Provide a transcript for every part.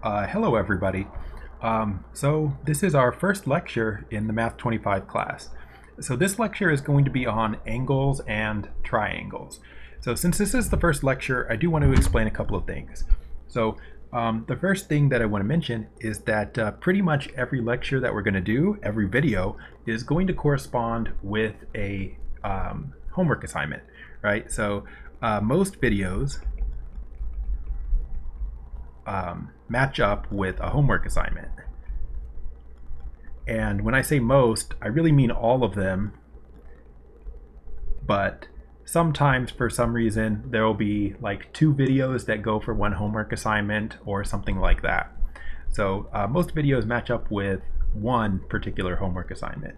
Hello everybody. So this is our first lecture in the Math 25 class. So this lecture is going to be on angles and triangles. So since this is the first lecture, I do want to explain a couple of things. So the first thing that I want to mention is that pretty much every lecture that we're going to do, every video, is going to correspond with a homework assignment, right? So most videos match up with a homework assignment. And when I say most, I really mean all of them. But sometimes, for some reason, there will be like 2 videos that go for 1 homework assignment or something like that. So most videos match up with 1 particular homework assignment.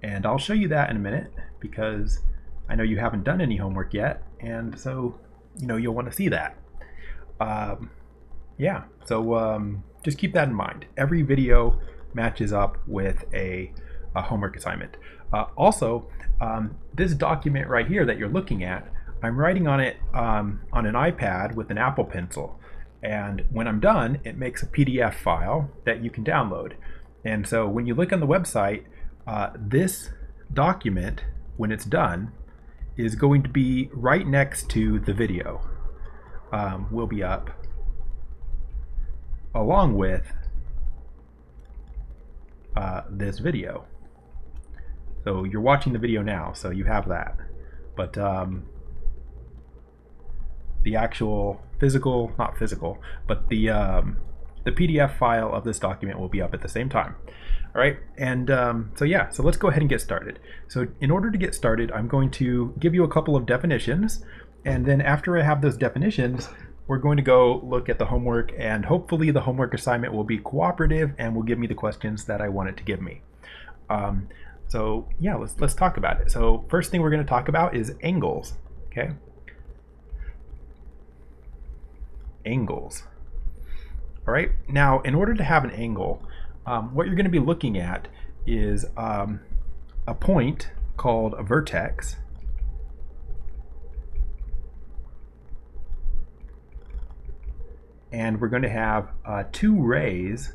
And I'll show you that in a minute because I know you haven't done any homework yet. And so, you'll want to see that. Yeah, so just keep that in mind. Every video matches up with a homework assignment. Also, this document right here that you're looking at, I'm writing on it on an iPad with an Apple Pencil. And when I'm done, it makes a PDF file that you can download. And so when you look on the website, this document, when it's done, is going to be right next to the video. Will be up along with this video. So you're watching the video now, so you have that. But the actual physical, not physical, but the PDF file of this document will be up at the same time. All right, and so let's go ahead and get started. So in order to get started, I'm going to give you a couple of definitions, and then after I have those definitions, we're going to go look at the homework, and hopefully the homework assignment will be cooperative and will give me the questions that I want it to give me. So yeah, let's talk about it. So first thing we're going to talk about is angles. Okay, angles. All right. Now, in order to have an angle, what you're going to be looking at is a point called a vertex. And we're going to have 2 rays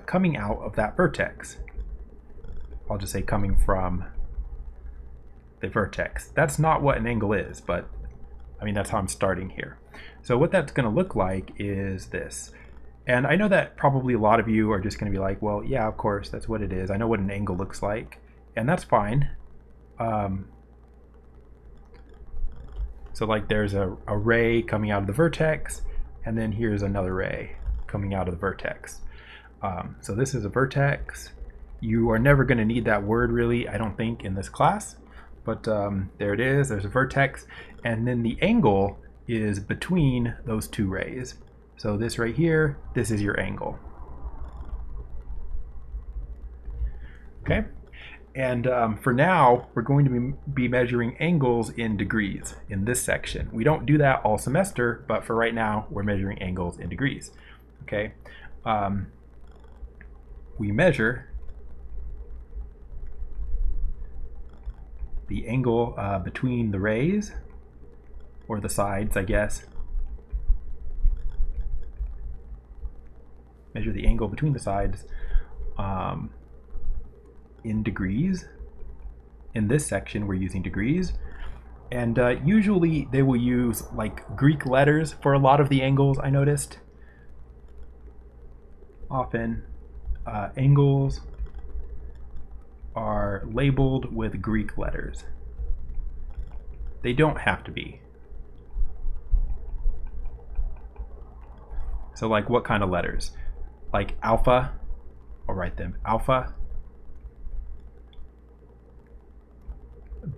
coming out of that vertex. I'll just say coming from the vertex. That's not what an angle is, but I mean, that's how I'm starting here. So what that's going to look like is this. And I know that probably a lot of you are just going to be like, well, yeah, of course, that's what it is. I know what an angle looks like, and that's fine. So like there's a ray coming out of the vertex, and then here's another ray coming out of the vertex. So this is a vertex. You are never going to need that word really, I don't think, in this class. But there it is, there's a vertex. And then the angle is between those 2 rays. So this right here, this is your angle. Okay? And for now, we're going to be measuring angles in degrees in this section. We don't do that all semester, but for right now, we're measuring angles in degrees. Okay, we measure the angle between the rays, or the sides, I guess. Measure the angle between the sides in degrees. In this section, we're using degrees. And usually they will use like Greek letters for a lot of the angles, I noticed. Often angles are labeled with Greek letters. They don't have to be. So like what kind of letters? Like alpha, I'll write them alpha,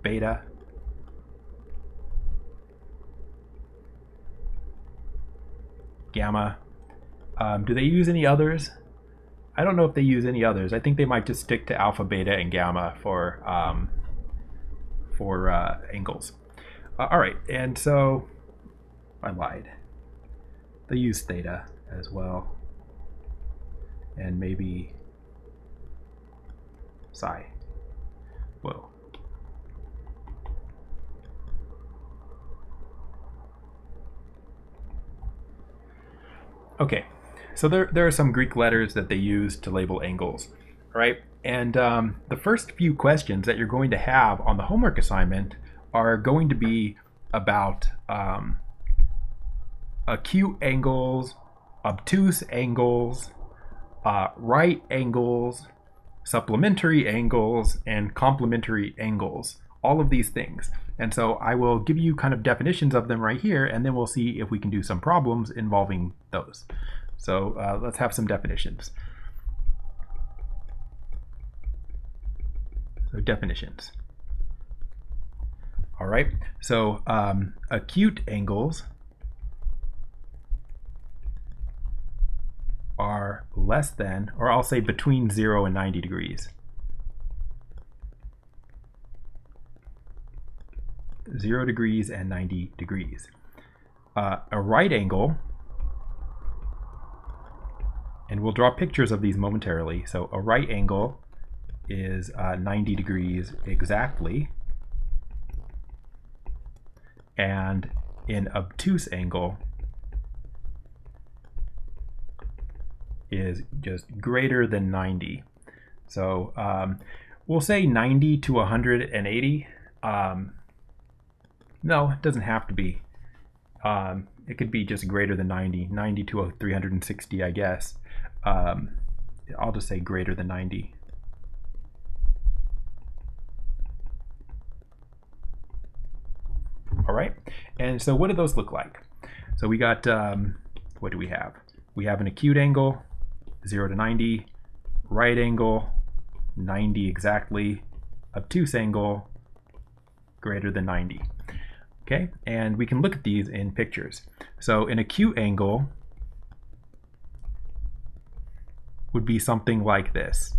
beta, gamma. Do they use any others? I don't know if they use any others. I think they might just stick to alpha, beta, and gamma for angles. All right, and so I lied. They use theta as well, and maybe psi. Whoa. Okay, so there are some Greek letters that they use to label angles, right? And the first few questions that you're going to have on the homework assignment are going to be about acute angles, obtuse angles, right angles, supplementary angles, and complementary angles. All of these things. And so I will give you kind of definitions of them right here, and then we'll see if we can do some problems involving those. So let's have some definitions. So definitions. All right, so acute angles are less than, or I'll say between 0 and 90 degrees. 0 degrees and 90 degrees. A right angle, and we'll draw pictures of these momentarily. So a right angle is 90 degrees exactly, and an obtuse angle is just greater than 90. So we'll say 90 to 180. No, it doesn't have to be. It could be just greater than 90, 90 to 360, I guess. I'll just say greater than 90. All right, and so what do those look like? So we got, what do we have? We have an acute angle, 0 to 90, right angle, 90 exactly, obtuse angle, greater than 90. Okay, and we can look at these in pictures. So an acute angle would be something like this,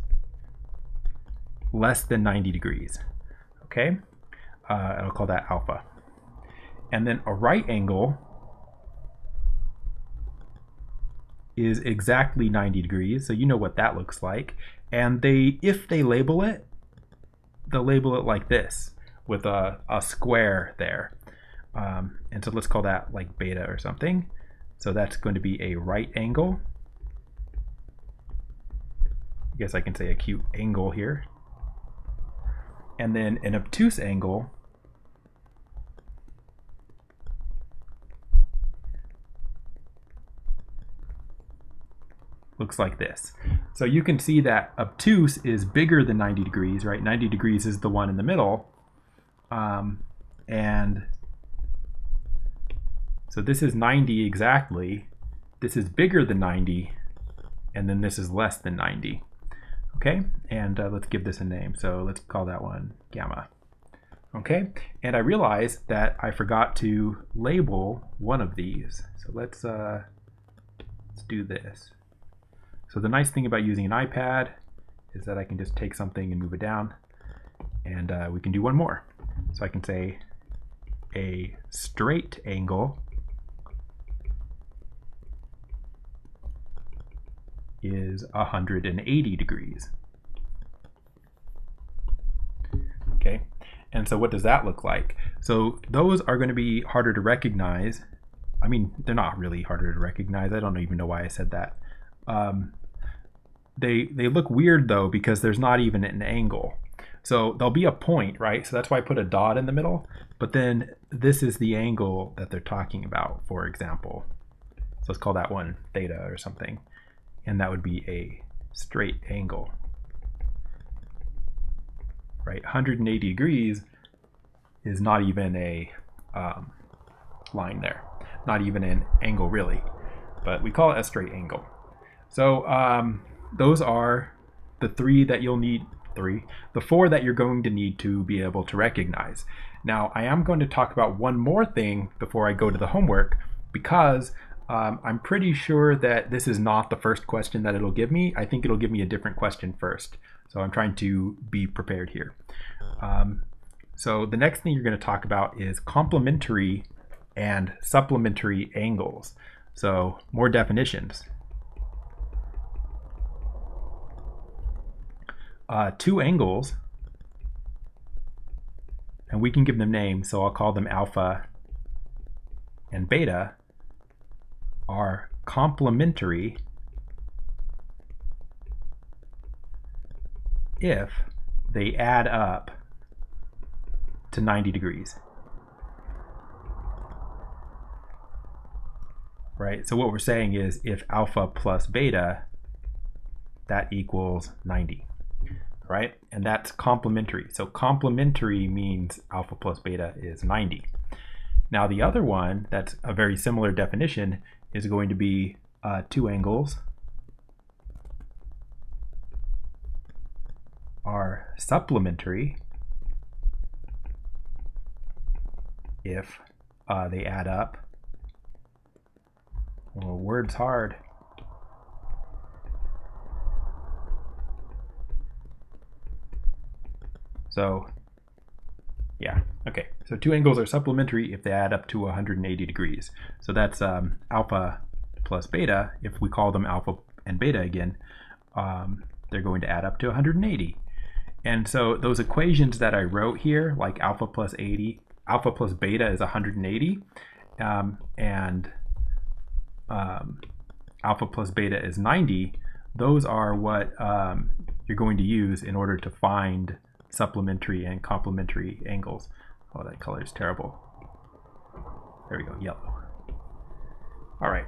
less than 90 degrees. Okay, I'll call that alpha. And then a right angle is exactly 90 degrees, so you know what that looks like. And if they label it, they'll label it like this, with a square there. And so let's call that like beta or something. So that's going to be a right angle. I guess I can say acute angle here. And then an obtuse angle looks like this. So you can see that obtuse is bigger than 90 degrees, right? 90 degrees is the one in the middle. And so this is 90 exactly. This is bigger than 90, and then this is less than 90. Okay, and let's give this a name. So let's call that one gamma. Okay, and I realized that I forgot to label one of these. So let's do this. So the nice thing about using an iPad is that I can just take something and move it down, and we can do one more. So I can say a straight angle is 180 degrees. Okay, and so what does that look like? So those are going to be harder to recognize. I mean, they're not really harder to recognize. I don't even know why I said that. They look weird though, because there's not even an angle. So there'll be a point, right? So that's why I put a dot in the middle, but then this is the angle that they're talking about, for example. So let's call that one theta or something. And that would be a straight angle, right? 180 degrees is not even a line there, not even an angle really, but we call it a straight angle. So those are the three that you'll need, the four that you're going to need to be able to recognize. Now, I am going to talk about one more thing before I go to the homework, because I'm pretty sure that this is not the first question that it'll give me. I think it'll give me a different question first. So I'm trying to be prepared here. So the next thing you're going to talk about is complementary and supplementary angles. So more definitions. Two angles, and we can give them names, so I'll call them alpha and beta, are complementary if they add up to 90 degrees. Right? So what we're saying is if alpha plus beta, that equals 90. Right? And that's complementary. So complementary means alpha plus beta is 90. Now the other one that's a very similar definition is going to be two angles are supplementary if they add up. Well, word's hard. So yeah, okay. So two angles are supplementary if they add up to 180 degrees. So that's alpha plus beta. If we call them alpha and beta again, they're going to add up to 180. And so those equations that I wrote here, like alpha plus beta is 180, and alpha plus beta is 90. Those are what you're going to use in order to find supplementary and complementary angles. Oh, that color is terrible. There we go, yellow. All right.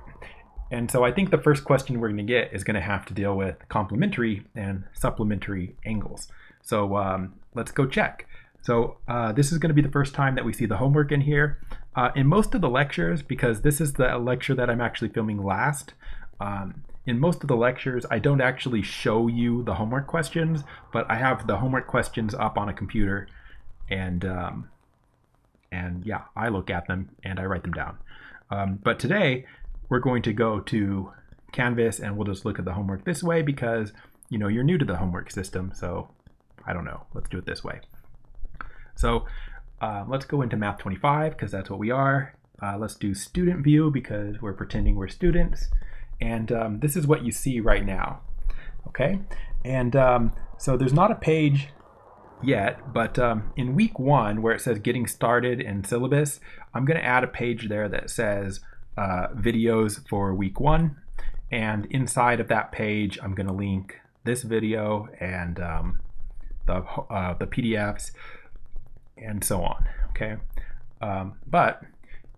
And so I think the first question we're going to get is going to have to deal with complementary and supplementary angles. So let's go check. So this is going to be the first time that we see the homework in here. In most of the lectures, because this is the lecture that I'm actually filming last, in most of the lectures, I don't actually show you the homework questions, but I have the homework questions up on a computer, and yeah, I look at them and I write them down. But today, we're going to go to Canvas and we'll just look at the homework this way because, you know, you're new to the homework system, so I don't know, let's do it this way. So let's go into Math 25 because that's what we are. Let's do student view because we're pretending we're students. And this is what you see right now, okay? And so there's not a page yet, but in week 1 where it says getting started and syllabus, I'm gonna add a page there that says videos for week 1. And inside of that page, I'm gonna link this video and the PDFs and so on, okay? But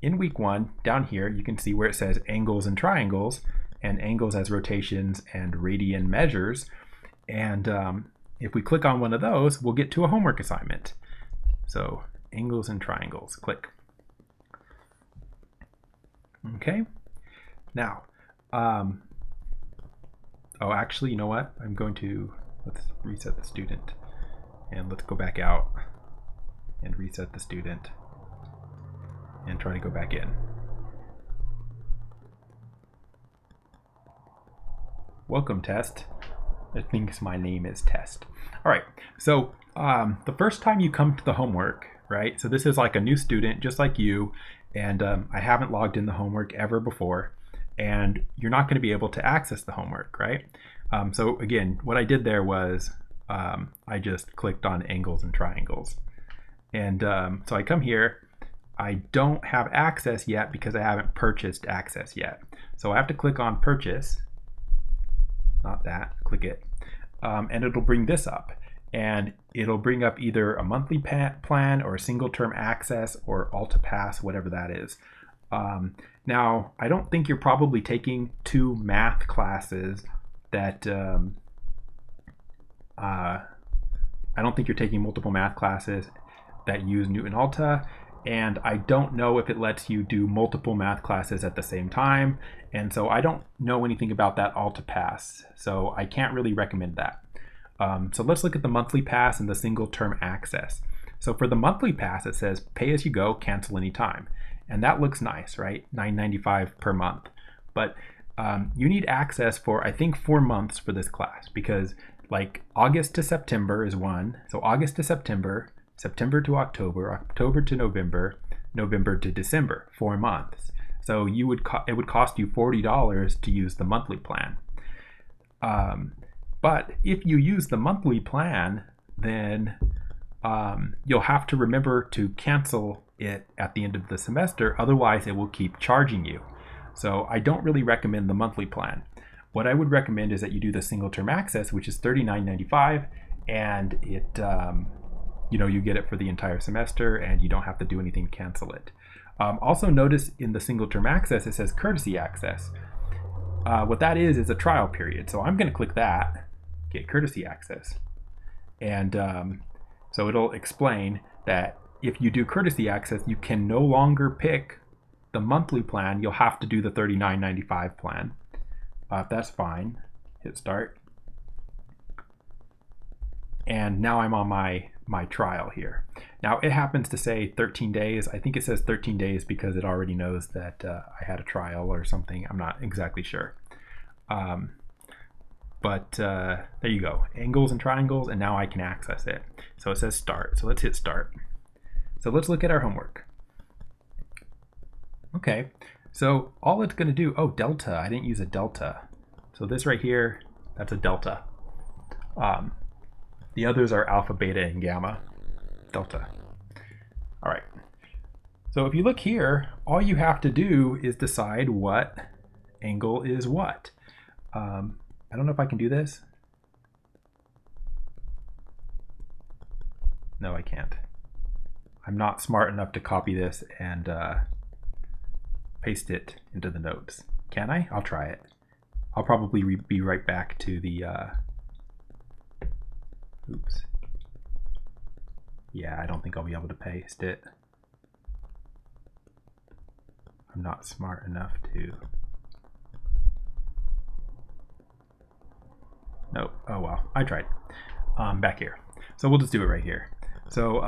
in week 1, down here, you can see where it says angles and triangles, and angles as rotations and radian measures. And if we click on one of those, we'll get to a homework assignment. So angles and triangles, click. Okay, now, oh, actually, you know what? I'm going to, let's reset the student and let's go back out and reset the student and try to go back in. Welcome, test. I think my name is test. All right, so the first time you come to the homework, right? So this is like a new student, just like you, and I haven't logged in the homework ever before, and you're not going to be able to access the homework, right? So again, what I did there was I just clicked on angles and triangles. And so I come here, I don't have access yet because I haven't purchased access yet. So I have to click on purchase, not that, click it, and it'll bring this up. And it'll bring up either a monthly plan or a single term access or AltaPass, whatever that is. Now, I don't think you're probably taking 2 math classes that, I don't think you're taking multiple math classes that use Newton Alta, and I don't know if it lets you do multiple math classes at the same time, and so I don't know anything about that AltaPass, so I can't really recommend that. So let's look at the monthly pass and the single term access. So for the monthly pass, it says pay as you go, cancel anytime. And that looks nice, right? $9.95 per month. But you need access for, I think, 4 months for this class because like August to September is one. So August to September, September to October, October to November, November to December, 4 months. So it would cost you $40 to use the monthly plan. But if you use the monthly plan, then you'll have to remember to cancel it at the end of the semester. Otherwise, it will keep charging you. So I don't really recommend the monthly plan. What I would recommend is that you do the single term access, which is $39.95, and it you get it for the entire semester, and you don't have to do anything to cancel it. Also notice in the single term access it says courtesy access. What that is a trial period. So I'm going to click that, get courtesy access, and so it'll explain that if you do courtesy access, you can no longer pick the monthly plan. You'll have to do the $39.95 plan. If that's fine, hit start. And now I'm on my trial here. Now it happens to say 13 days. I think it says 13 days because it already knows that I had a trial or something. I'm not exactly sure. But there you go, angles and triangles, and now I can access it. So it says start, so let's hit start. So let's look at our homework. Okay, so all it's going to do, oh, delta, I didn't use a delta. So this right here, that's a delta. The others are alpha, beta, and gamma. Delta. All right. So if you look here, all you have to do is decide what angle is what. I don't know if I can do this. No, I can't. I'm not smart enough to copy this and paste it into the notes. Can I? I'll try it. I'll probably be right back to the oops. Yeah, I don't think I'll be able to paste it. I'm not smart enough to. Nope. Oh well, I tried. Back here. So we'll just do it right here. So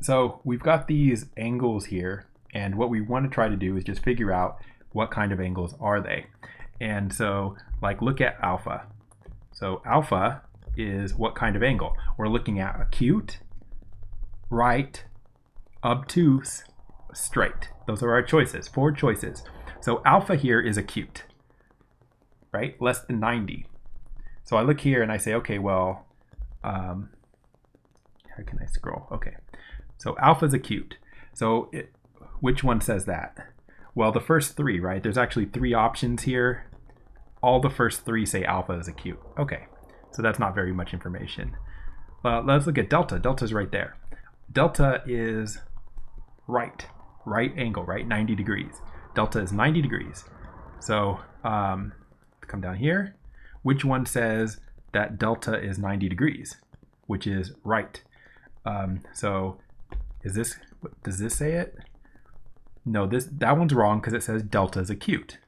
so we've got these angles here, and what we want to try to do is just figure out what kind of angles are they. And so, like, look at alpha. So alpha is what kind of angle? We're looking at acute, right, obtuse, straight. Those are our choices, 4 choices. So alpha here is acute, right? Less than 90. So I look here and I say, okay, well, how can I scroll? Okay, so alpha is acute. So which one says that? Well, the first 3, right? There's actually 3 options here. All the first 3 say alpha is acute. Okay, so that's not very much information. Let's look at delta. Delta's right there. Delta is right angle, right? 90 degrees. Delta is 90 degrees. So come down here. Which one says that delta is 90 degrees? Which is right. So does this say it? No, that one's wrong because it says delta is acute.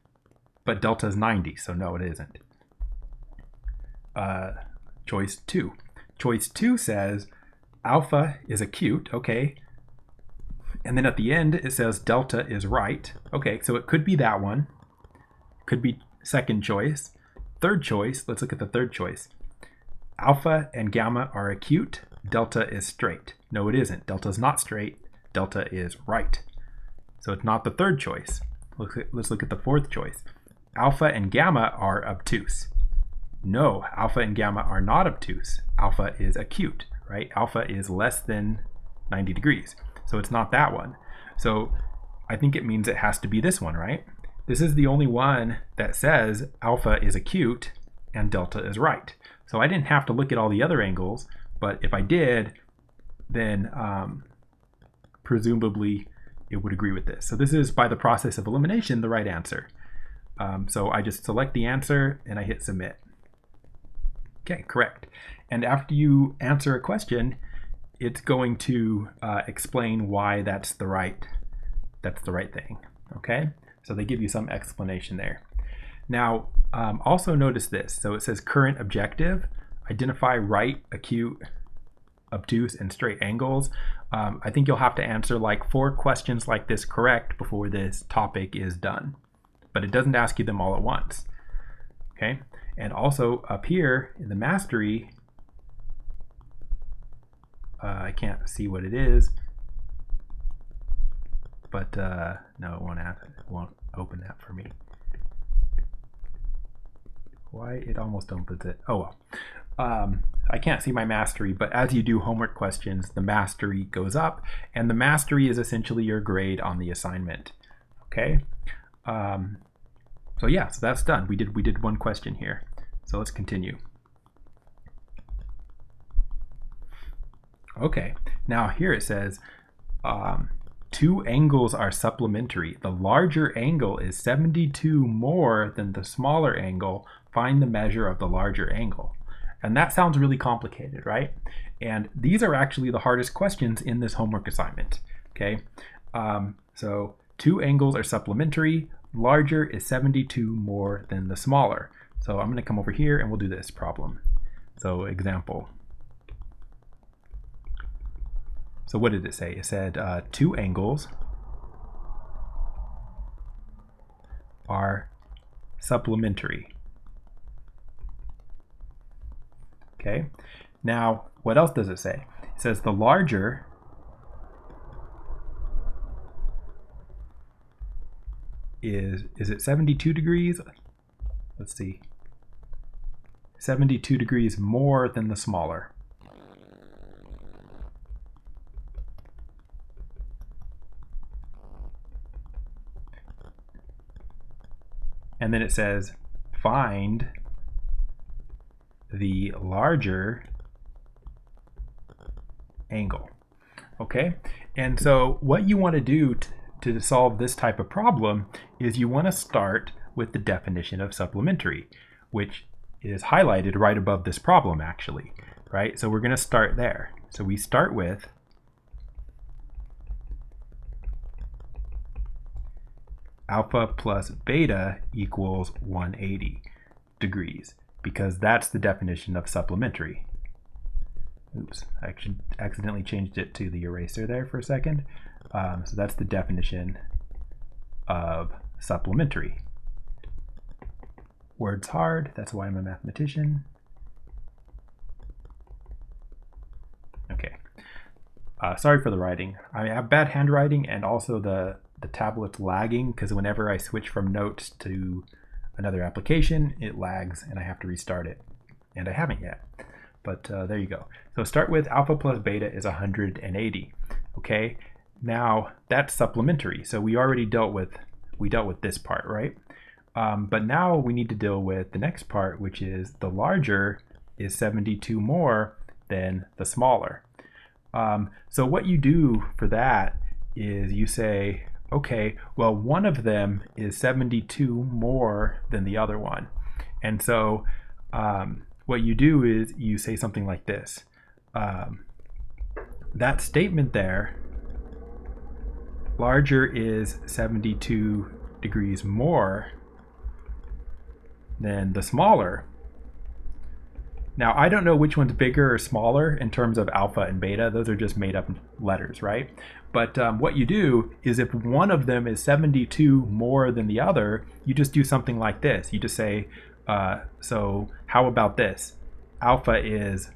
But delta is 90, so no, it isn't. Choice 2. Choice 2 says alpha is acute, okay. And then at the end, it says delta is right. Okay, so it could be that one. Could be second choice. Third choice, let's look at the third choice. Alpha and gamma are acute. Delta is straight. No, it isn't. Delta is not straight. Delta is right. So it's not the third choice. Let's look at the fourth choice. Alpha and gamma are obtuse. No, alpha and gamma are not obtuse. Alpha is acute, right? Alpha is less than 90 degrees. So it's not that one. So I think it means it has to be this one, right? This is the only one that says alpha is acute and delta is right. So I didn't have to look at all the other angles, but if I did, then presumably it would agree with this. So this is, by the process of elimination, the right answer. So I just select the answer and I hit submit. Okay, correct. And after you answer a question, it's going to explain why that's the right thing. Okay, so they give you some explanation there. Now, also notice this. So it says current objective, identify right, acute, obtuse, and straight angles. I think you'll have to answer like 4 questions like this correct before this topic is done. But it doesn't ask you them all at once. Okay, and also up here in the mastery, I can't see what it is, but no, it won't open that for me. Why? It almost opens it. Oh well. I can't see my mastery, but as you do homework questions, the mastery goes up, and the mastery is essentially your grade on the assignment. Okay. So yeah, so that's done. We did one question here. So let's continue. Okay, now here it says, two angles are supplementary. The larger angle is 72 more than the smaller angle. Find the measure of the larger angle. And that sounds really complicated, right? And these are actually the hardest questions in this homework assignment, okay? So two angles are supplementary. Larger is 72 more than the smaller. So I'm going to come over here and we'll do this problem. So example. So what did it say? It said two angles are supplementary. Okay. Now, what else does it say? It says the larger is it 72 degrees? Let's see. 72 degrees more than the smaller. And then it says, find the larger angle. Okay? And so what you want to do to solve this type of problem is you want to start with the definition of supplementary, which is highlighted right above this problem actually, right? So we're going to start there. So we start with alpha plus beta equals 180 degrees, because that's the definition of supplementary. Oops, I actually accidentally changed it to the eraser there for a second. So that's the definition of supplementary. Word's hard, that's why I'm a mathematician. Okay, sorry for the writing. I have bad handwriting, and also the tablet's lagging, because whenever I switch from Notes to another application, it lags and I have to restart it. And I haven't yet, but there you go. So start with alpha plus beta is 180, okay? Now that's supplementary, so we already dealt with this part, right? But now we need to deal with the next part, which is the larger is 72 more than the smaller. So what you do for that is you say, okay, well, one of them is 72 more than the other one. And so what you do is you say something like this. That statement there, larger is 72 degrees more than the smaller. Now, I don't know which one's bigger or smaller in terms of alpha and beta. Those are just made up letters, right? But what you do is if one of them is 72 more than the other, you just do something like this. You just say, so how about this? Alpha is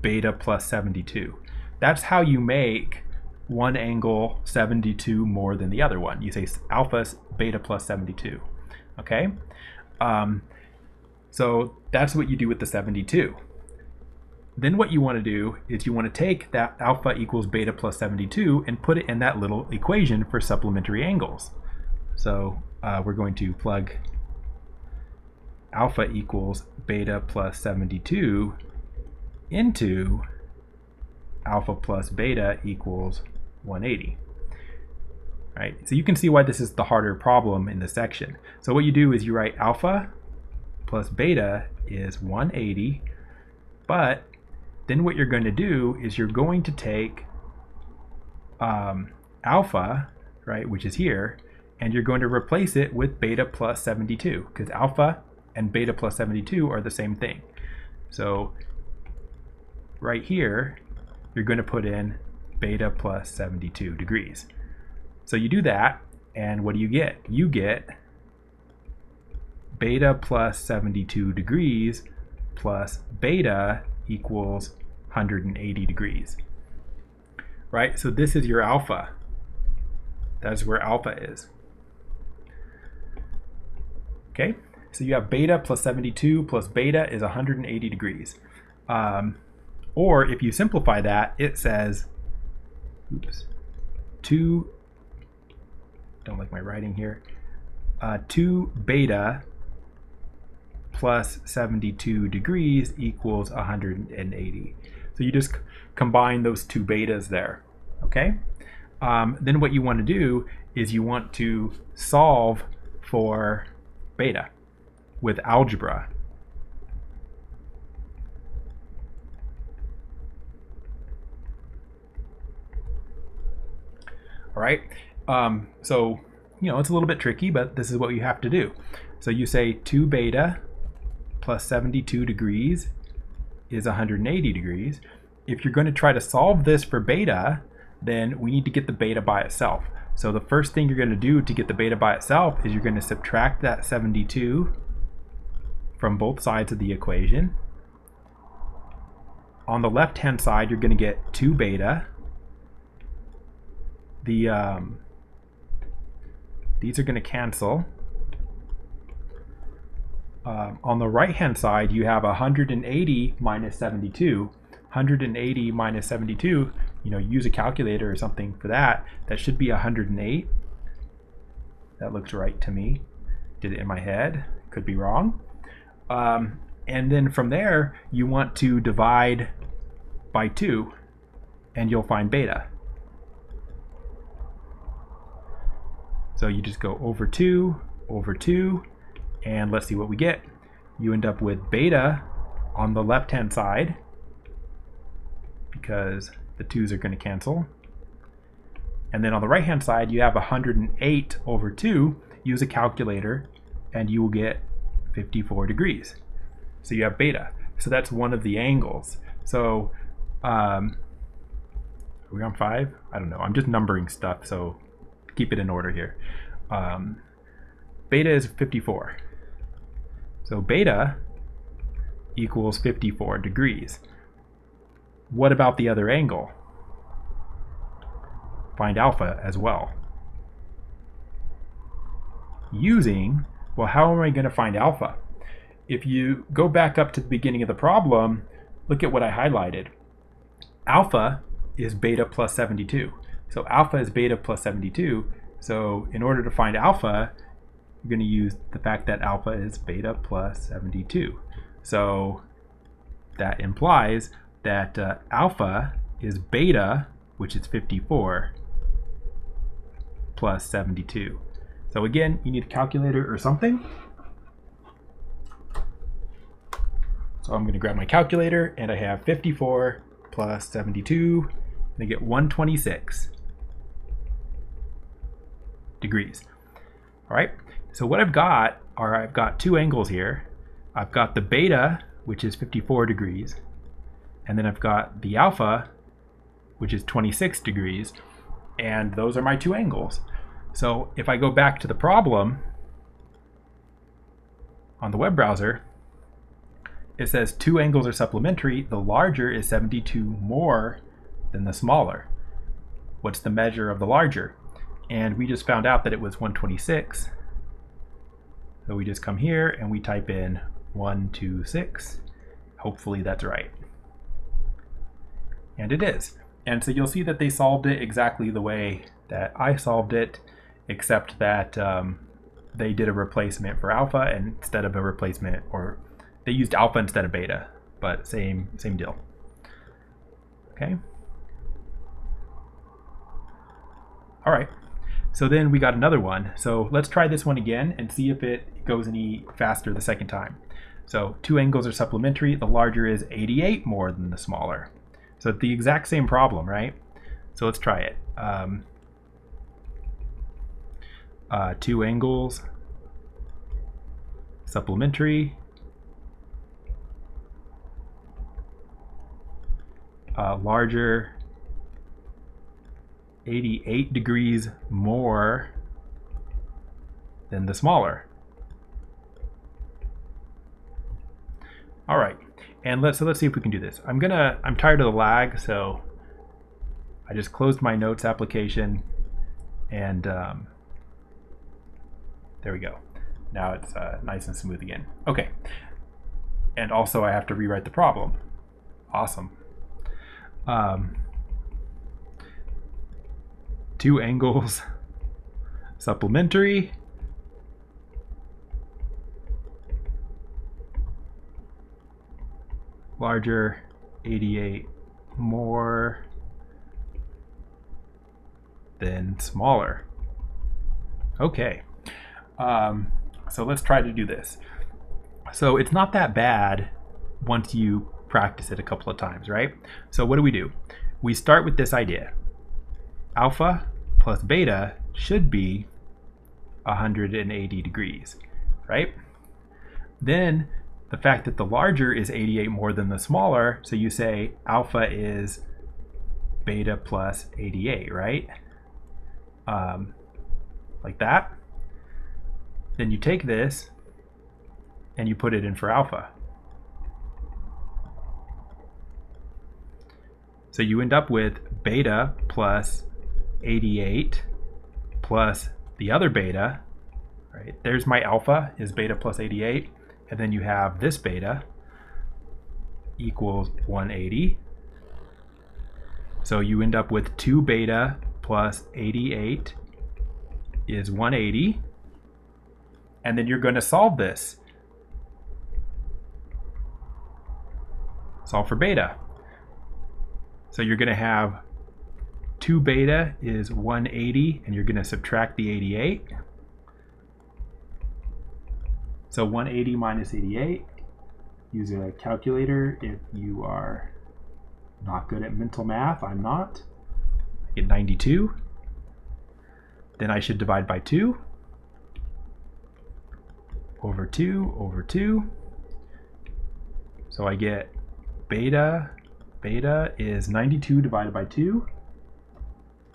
beta plus 72. That's how you make one angle 72 more than the other one. You say alpha is beta plus 72, okay? So that's what you do with the 72. Then what you want to do is you want to take that alpha equals beta plus 72 and put it in that little equation for supplementary angles. So we're going to plug alpha equals beta plus 72 into alpha plus beta equals 180. All right, so you can see why this is the harder problem in this section. So what you do is you write alpha plus beta is 180, but then what you're going to do is you're going to take alpha, right, which is here, and you're going to replace it with beta plus 72, because alpha and beta plus 72 are the same thing. So right here, you're going to put in beta plus 72 degrees. So you do that, and what do you get? You get beta plus 72 degrees plus beta equals 180 degrees, right? So this is your alpha. That's where alpha is. Okay, so you have beta plus 72 plus beta is 180 degrees. Or if you simplify that, it says, oops, 2 don't like my writing here. 2 beta plus 72 degrees equals 180. So you just combine those two betas there, okay? Then what you want to do is you want to solve for beta with algebra. All right, so it's a little bit tricky, but this is what you have to do. So you say 2 beta plus 72 degrees is 180 degrees. If you're going to try to solve this for beta, then we need to get the beta by itself. So the first thing you're going to do to get the beta by itself is you're going to subtract that 72 from both sides of the equation. On the left hand side, you're going to get 2 beta. These are going to cancel. On the right hand side, you have 180 minus 72. 180 minus 72, use a calculator or something for that. That should be 108. That looks right to me. Did it in my head. Could be wrong. And then from there, you want to divide by 2, and you'll find beta. So you just go over 2, and let's see what we get. You end up with beta on the left-hand side, because the 2's are going to cancel. And then on the right-hand side, you have 108 over 2. Use a calculator, and you will get 54 degrees. So you have beta. So that's one of the angles. So are we on 5? I don't know. I'm just numbering stuff, so keep it in order here. Beta is 54. So beta equals 54 degrees. What about the other angle? Find alpha as well. Well, how am I going to find alpha? If you go back up to the beginning of the problem, look at what I highlighted. Alpha is beta plus 72. So alpha is beta plus 72. So in order to find alpha, you're going to use the fact that alpha is beta plus 72. So that implies that alpha is beta, which is 54, plus 72. So again, you need a calculator or something. So I'm going to grab my calculator, and I have 54 plus 72, and I get 126 degrees. All right, so what I've got are 2 angles here. I've got the beta, which is 54 degrees, and then I've got the alpha, which is 26 degrees, and those are my 2 angles. So if I go back to the problem on the web browser, it says 2 angles are supplementary. The larger is 72 more than the smaller. What's the measure of the larger? And we just found out that it was 126. So we just come here and we type in 126. Hopefully that's right. And it is. And so you'll see that they solved it exactly the way that I solved it, except that they did a replacement for alpha instead of a replacement, or they used alpha instead of beta, but same deal. Okay. All right. So then we got another one. So let's try this one again and see if it goes any faster the second time. So 2 angles are supplementary. The larger is 88 more than the smaller. So it's the exact same problem, right? So let's try it. 2 angles supplementary. Larger 88 degrees more than the smaller. All right, and let's see if we can do this. I'm tired of the lag, so I just closed my notes application, and there we go. Now it's nice and smooth again. Okay, and also I have to rewrite the problem. Awesome. 2 angles supplementary, larger, 88 more than smaller. Okay, so let's try to do this. So it's not that bad once you practice it a couple of times, right? So what do? We start with this idea. Alpha plus beta should be 180 degrees, right? Then the fact that the larger is 88 more than the smaller, so you say alpha is beta plus 88, right? Like that. Then you take this and you put it in for alpha. So you end up with beta plus 88 plus the other beta, right? There's my alpha is beta plus 88, and then you have this beta equals 180. So you end up with 2 beta plus 88 is 180. And then you're going to solve this. Solve for beta. So you're going to have 2 beta is 180, and you're going to subtract the 88. So 180 minus 88. Use a calculator if you are not good at mental math. I'm not. I get 92. Then I should divide by 2. Over 2 over 2. So I get beta is 92 divided by 2,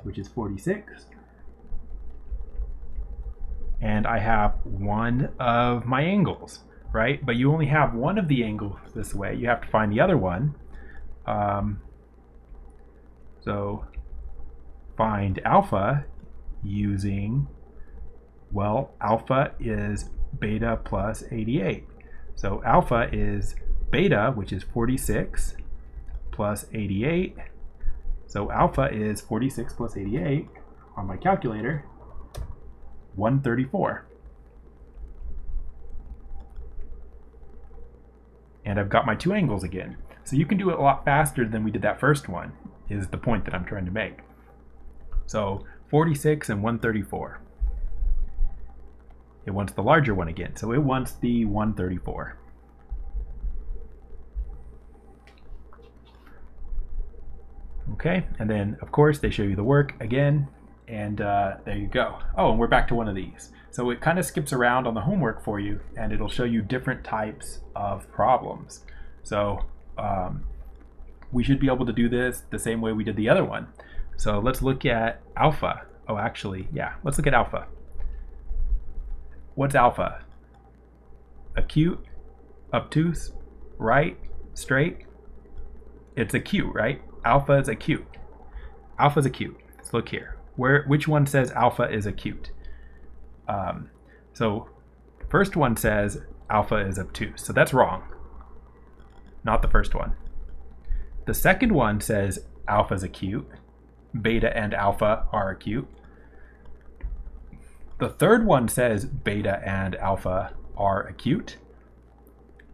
which is 46. And I have one of my angles, right? But you only have one of the angles this way. You have to find the other one. So find alpha using, well, alpha is beta plus 88. So alpha is beta, which is 46, plus 88. So alpha is 46 plus 88 on my calculator, 134. And I've got my 2 angles again. So you can do it a lot faster than we did that first one, is the point that I'm trying to make. So 46 and 134. It wants the larger one again, so it wants the 134. Okay, and then of course they show you the work again, and there you go. Oh, and we're back to one of these. So it kind of skips around on the homework for you, and it'll show you different types of problems. So we should be able to do this the same way we did the other one. So let's look at alpha. Oh, actually, yeah, let's look at alpha. What's alpha? Acute, obtuse, right, straight? It's acute, right? Alpha is acute. Alpha is acute. Let's look here. Which one says alpha is acute? So first one says alpha is obtuse. So that's wrong. Not the first one. The second one says alpha is acute. Beta and alpha are acute. The third one says beta and alpha are acute.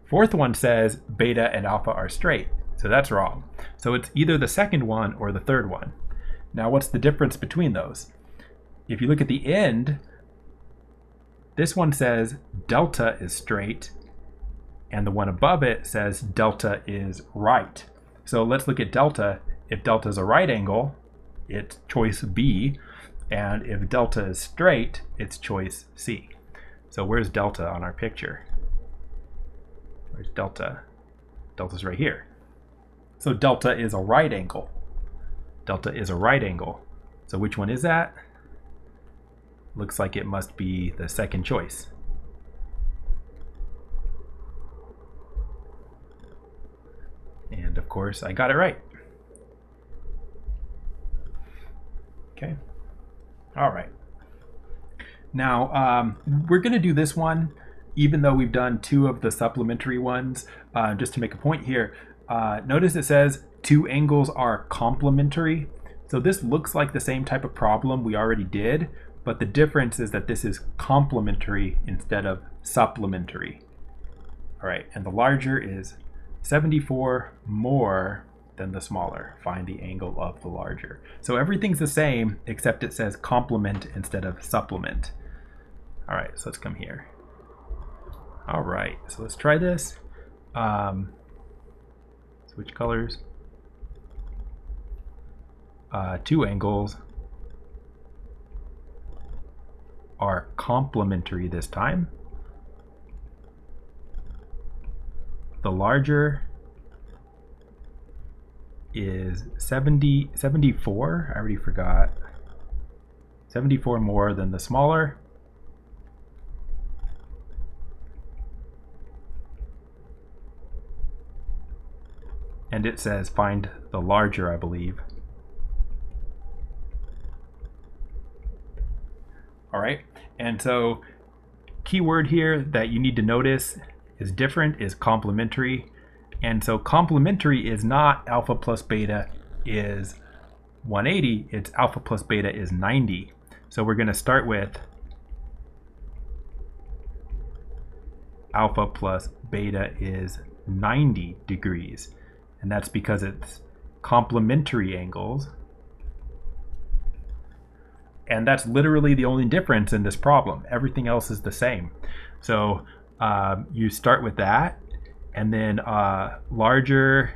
Fourth one says beta and alpha are straight. So that's wrong. So it's either the second one or the third one. Now what's the difference between those? If you look at the end, this one says delta is straight, and the one above it says delta is right. So let's look at delta. If delta is a right angle, it's choice B, and if delta is straight, it's choice C. So where's delta on our picture? Where's delta? Delta's right here. So delta is a right angle. Delta is a right angle. So which one is that? Looks like it must be the second choice. And of course, I got it right. Okay. All right. Now, we're going to do this one, even though we've done 2 of the supplementary ones, just to make a point here. Notice it says 2 angles are complementary. So this looks like the same type of problem we already did, but the difference is that this is complementary instead of supplementary. All right, and the larger is 74 more than the smaller. Find the angle of the larger. So everything's the same except it says complement instead of supplement. All right, so let's come here. All right, so let's try this. Switch colors. Two angles are complementary this time. The larger is 74, I already forgot. 74 more than the smaller. And it says find the larger, I believe. All right, and so keyword here that you need to notice is different is complementary. And so complementary is not alpha plus beta is 180, it's alpha plus beta is 90. So we're going to start with alpha plus beta is 90 degrees. And that's because it's complementary angles. And that's literally the only difference in this problem. Everything else is the same. So you start with that, and then larger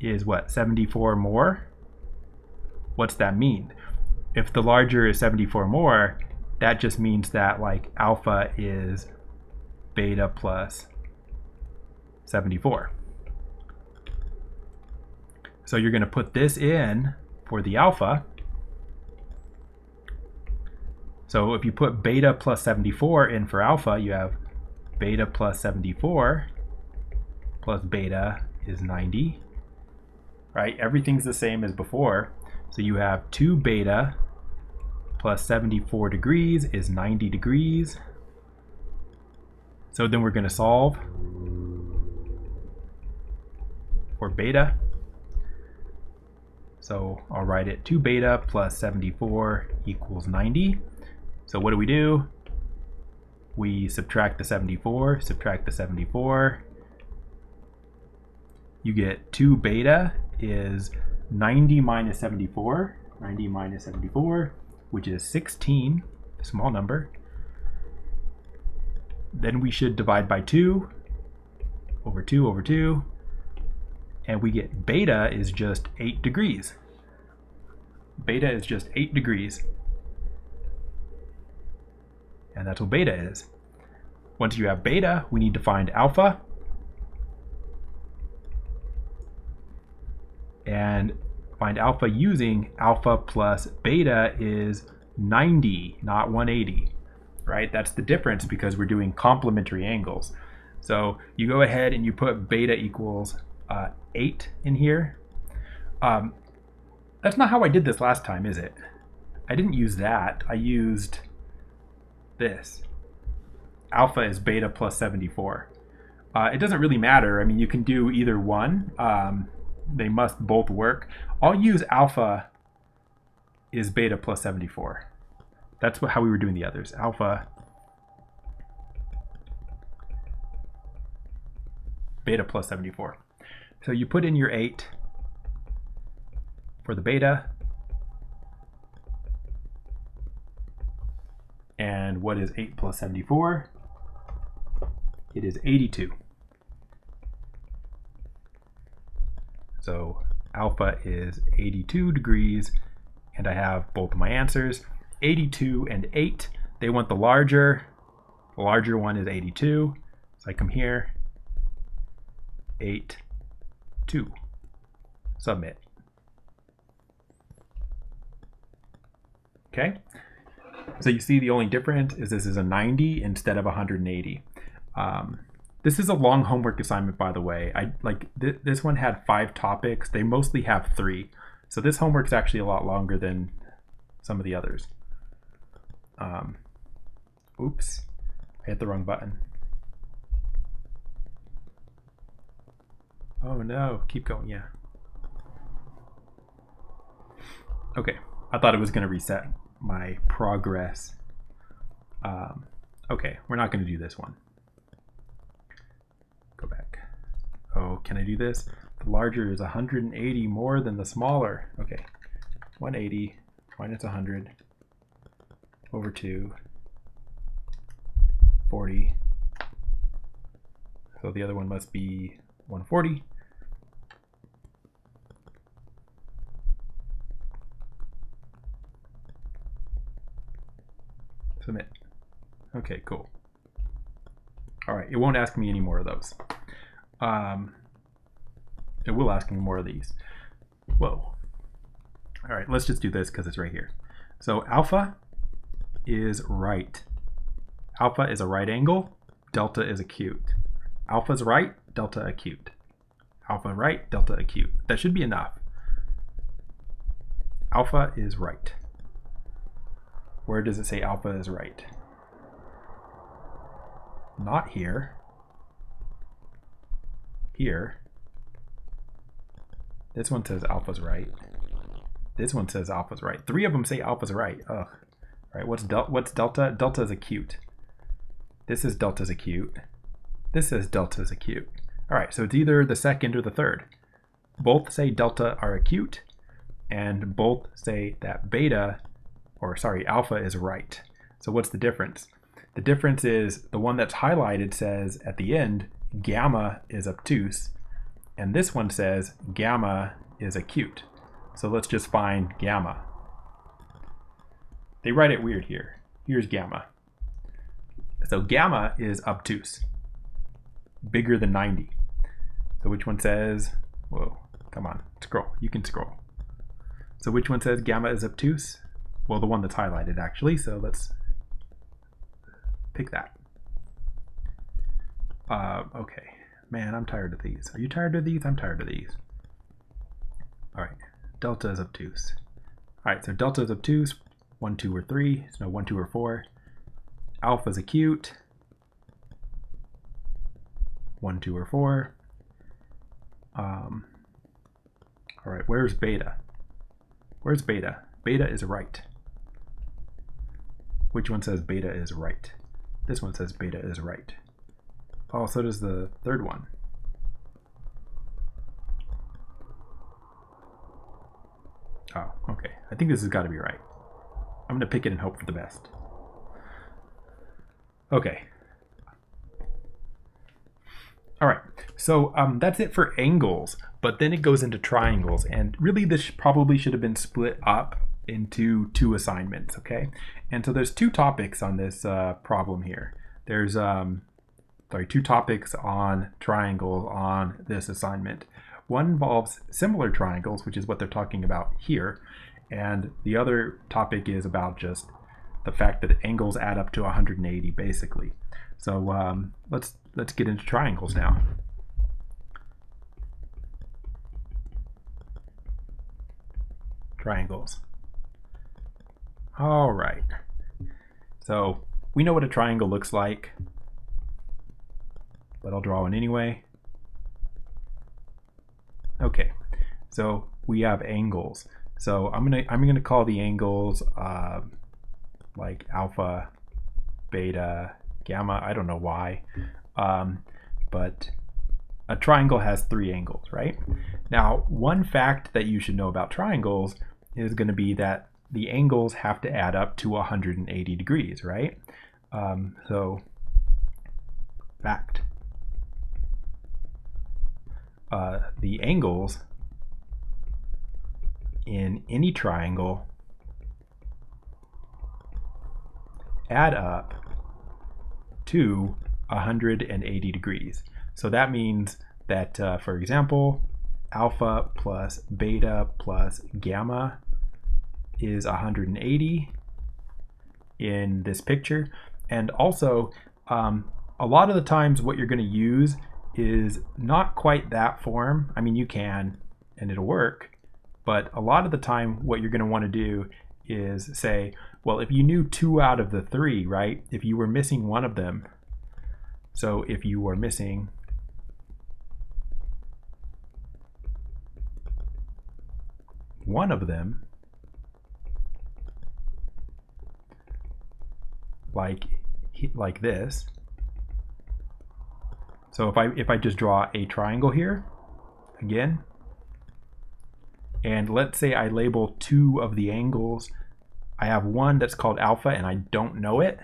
is what, 74 more? What's that mean? If the larger is 74 more, that just means that like alpha is beta plus 74. So you're going to put this in for the alpha. So if you put beta plus 74 in for alpha, you have beta plus 74 plus beta is 90. Right? Everything's the same as before. So you have 2 beta plus 74 degrees is 90 degrees. So then we're going to solve for beta. So I'll write it 2 beta plus 74 equals 90. So what do? We subtract the 74, subtract the 74. You get 2 beta is 90 minus 74, 90 minus 74, which is 16, a small number. Then we should divide by 2 over 2 over 2. And we get beta is just 8 degrees. Beta is just 8 degrees. And that's what beta is. Once you have beta, we need to find alpha. And find alpha using alpha plus beta is 90, not 180. Right? That's the difference because we're doing complementary angles. So you go ahead and you put beta equals 8 in here. That's not how I did this last time, is it? I didn't use that. I used this. Alpha is beta plus 74. It doesn't really matter. I mean, you can do either one. They must both work. I'll use alpha is beta plus 74. That's how we were doing the others. Alpha beta plus 74. So you put in your 8 for the beta. And what is 8 plus 74? It is 82. So alpha is 82 degrees, and I have both of my answers. 82 and 8, they want the larger. The larger one is 82. So I come here, 8, 2. Submit. Okay. So you see the only difference is this is a 90 instead of 180. This is a long homework assignment, by the way. This one had 5 topics. They mostly have 3. So this homework's actually a lot longer than some of the others. Oops, I hit the wrong button. Oh no, keep going, yeah. Okay, I thought it was gonna reset. my progress. Okay, we're not going to do this one. Go back. Oh, can I do this? The larger is 180 more than the smaller. Okay, 180 minus 100 over 2, 40. So the other one must be 140. Submit. Okay, cool. All right, it won't ask me any more of those. It will ask me more of these. Whoa. All right, let's just do this because it's right here. So alpha is right. Alpha is a right angle. Delta is acute. Alpha is right. Delta acute. Alpha right. Delta acute. That should be enough. Alpha is right. Where does it say alpha is right? Not here. Here. This one says alpha's right. This one says alpha's right. 3 of them say alpha's right. Ugh. All right, what's delta? Delta is acute. This is delta's acute. This is delta's acute. All right, so it's either the second or the third. Both say delta are acute, and both say that alpha is right. So what's the difference? The difference is the one that's highlighted says at the end, gamma is obtuse, and this one says gamma is acute. So let's just find gamma. They write it weird here. Here's gamma. So gamma is obtuse, bigger than 90. So which one says, whoa, come on, scroll, you can scroll. So which one says gamma is obtuse? Well, the one that's highlighted actually, so let's pick that. Okay, man, I'm tired of these. Are you tired of these? I'm tired of these. All right, delta is obtuse. All right, so delta is obtuse, 1, 2, or 3. So no 1, 2, or 4. Alpha is acute, 1, 2, or 4. All right, where's beta? Where's beta? Beta is right. Which one says beta is right? This one says beta is right. Oh, so does the third one. Oh, okay. I think this has got to be right. I'm going to pick it and hope for the best. Okay. All right. So that's it for angles, but then it goes into triangles, and really this probably should have been split up into 2 assignments, okay? And so there's 2 topics on this problem here. There's 2 topics on triangles on this assignment. One involves similar triangles, which is what they're talking about here, and the other topic is about just the fact that angles add up to 180 basically. So let's get into triangles now. Triangles. All right. So we know what a triangle looks like, but I'll draw one anyway. Okay. So we have angles. So I'm gonna call the angles like alpha, beta, gamma. I don't know why, but a triangle has 3 angles, right? Now, one fact that you should know about triangles is going to be that the angles have to add up to 180 degrees, right? So, fact. The angles in any triangle add up to 180 degrees. So that means that, for example, alpha plus beta plus gamma is 180 in this picture. And also, a lot of the times what you're going to use is not quite that form. I mean, you can, and it'll work. But a lot of the time, what you're going to want to do is say, well, if you knew 2 out of the 3, right? If you were missing one of them, so if you were missing one of them, like this. So if I just draw a triangle here again, and let's say I label two of the angles. I have one that's called alpha and I don't know it,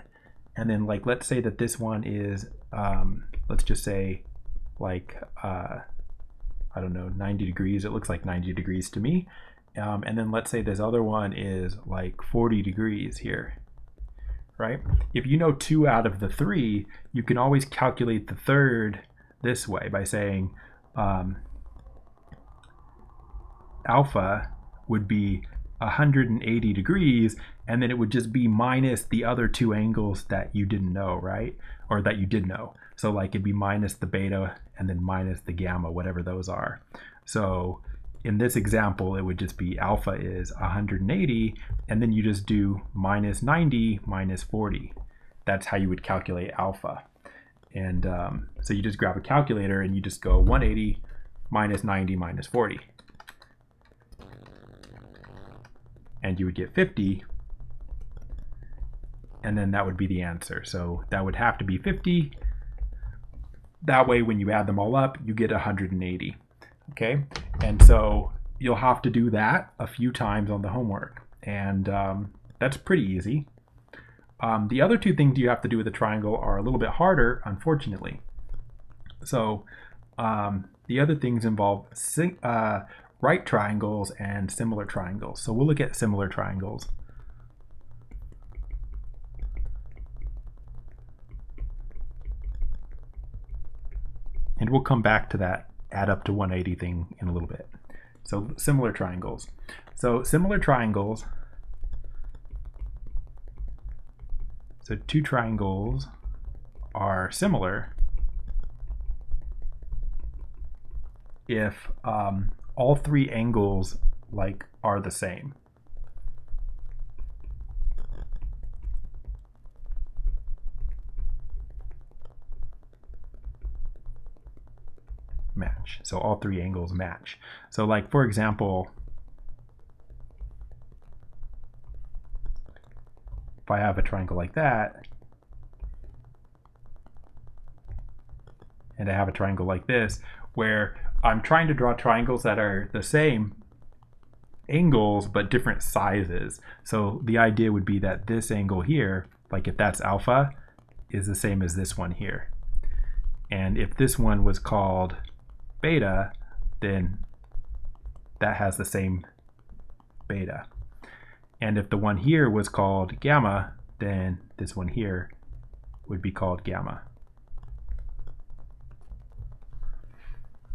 and then like let's say that this one is let's just say like I don't know, 90 degrees. It looks like 90 degrees to me. And then let's say this other one is like 40 degrees here, right? If you know 2 out of the 3, you can always calculate the third this way by saying alpha would be 180 degrees, and then it would just be minus the other 2 angles that you didn't know, right? Or that you did know. So like it'd be minus the beta and then minus the gamma, whatever those are. So in this example, it would just be alpha is 180, and then you just do minus 90 minus 40. That's how you would calculate alpha. And so you just grab a calculator and you just go 180 minus 90 minus 40. And you would get 50, and then that would be the answer. So that would have to be 50. That way, when you add them all up, you get 180. Okay, and so you'll have to do that a few times on the homework, and that's pretty easy. The other 2 things you have to do with a triangle are a little bit harder, unfortunately. So the other things involve right triangles and similar triangles. So we'll look at similar triangles. And we'll come back to that add up to 180 thing in a little bit. So similar triangles. So similar triangles. So 2 triangles are similar if all 3 angles like are the same. Match. So all 3 angles match. So like for example, if I have a triangle like that, and I have a triangle like this, where I'm trying to draw triangles that are the same angles but different sizes. So the idea would be that this angle here, like if that's alpha, is the same as this one here. And if this one was called beta, then that has the same beta. And if the one here was called gamma, then this one here would be called gamma.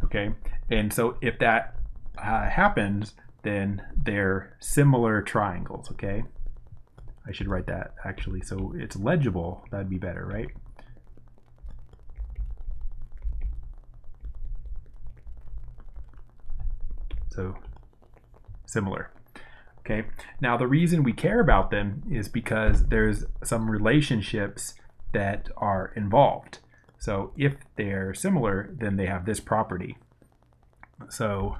Okay, and so if that happens, then they're similar triangles, okay? I should write that actually so it's legible. That'd be better, right? So similar. Okay, now the reason we care about them is because there's some relationships that are involved. So if they're similar, then they have this property. So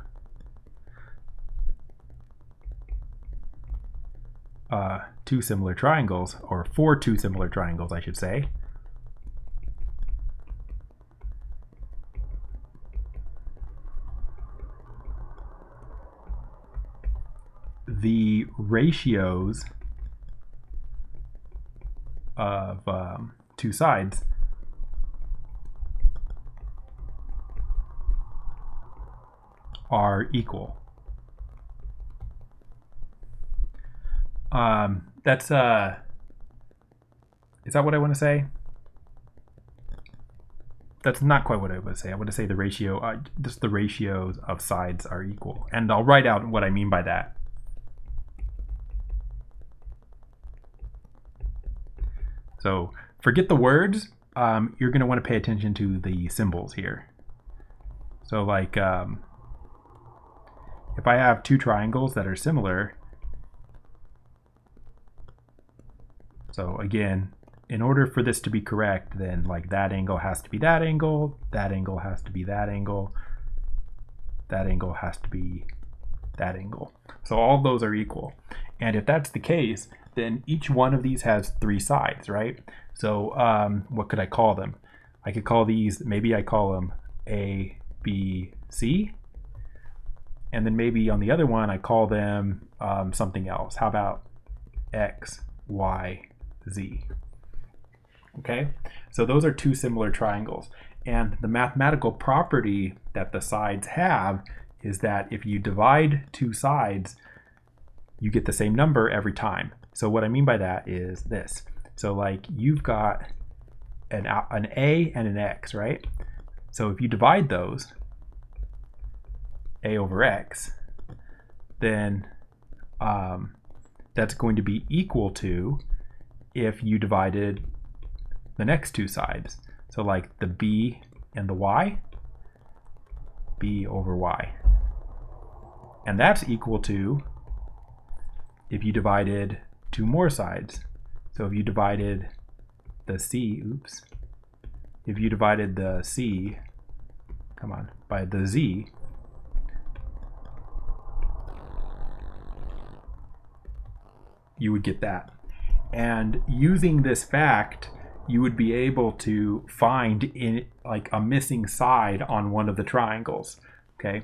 two similar triangles, or for 2 similar triangles, I should say, the ratios of 2 sides are equal. That's is that what I want to say? That's not quite what I would say. I want to say the ratio, just the ratios of sides are equal. And I'll write out what I mean by that. So forget the words. You're going to want to pay attention to the symbols here. So like if I have 2 triangles that are similar, so again, in order for this to be correct, then like that angle has to be that angle has to be that angle has to be that angle. So all those are equal. And if that's the case, then each one of these has 3 sides, right? So what could I call them? I could call these, maybe I call them A, B, C. And then maybe on the other one, I call them something else. How about X, Y, Z? Okay, so those are 2 similar triangles. And the mathematical property that the sides have is that if you divide 2 sides, you get the same number every time. So what I mean by that is this. So like you've got an A and an X, right? So if you divide those, A over X, then that's going to be equal to if you divided the next 2 sides. So like the B and the Y, B over Y. And that's equal to if you divided 2 more sides. So if you divided the C, if you divided the C, by the Z, you would get that. And using this fact, you would be able to find in like a missing side on one of the triangles. Okay,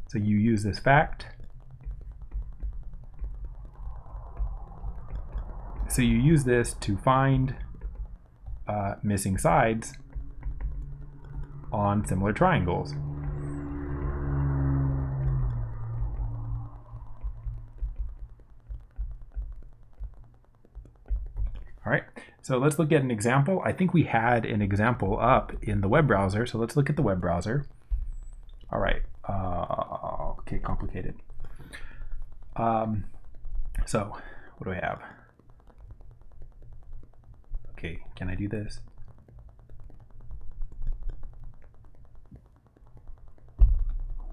so you use this fact. So you use this to find missing sides on similar triangles. All right, so let's look at an example. I think we had an example up in the web browser, so let's look at the web browser. All right, okay, complicated. So what do I have? Okay, can I do this?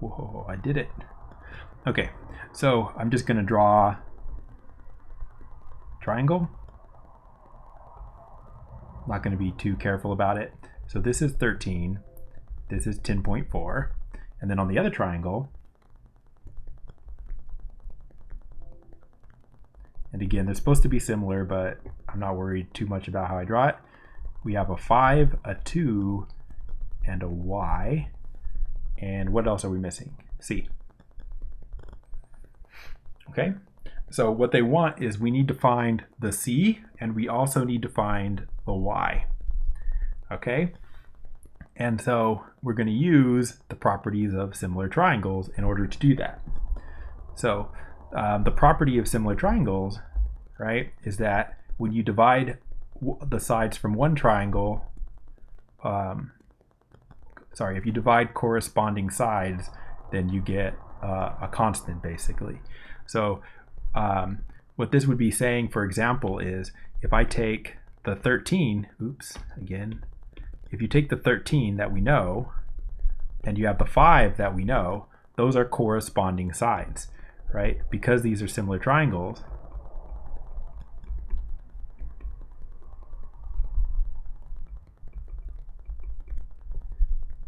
Whoa, I did it. Okay, so I'm just gonna draw triangle. Not going to be too careful about it. So this is 13, this is 10.4, and then on the other triangle, and again, they're supposed to be similar, but I'm not worried too much about how I draw it. We have a 5, a 2, and a Y, and what else are we missing? C. Okay, so what they want is we need to find the C, and we also need to find the Y. Okay, and so we're going to use the properties of similar triangles in order to do that. So the property of similar triangles, right, is that when you divide the sides from one triangle, if you divide corresponding sides, then you get a constant basically. So what this would be saying, for example, is if I take the 13, if you take the 13 that we know, and you have the 5 that we know, those are corresponding sides, right? Because these are similar triangles,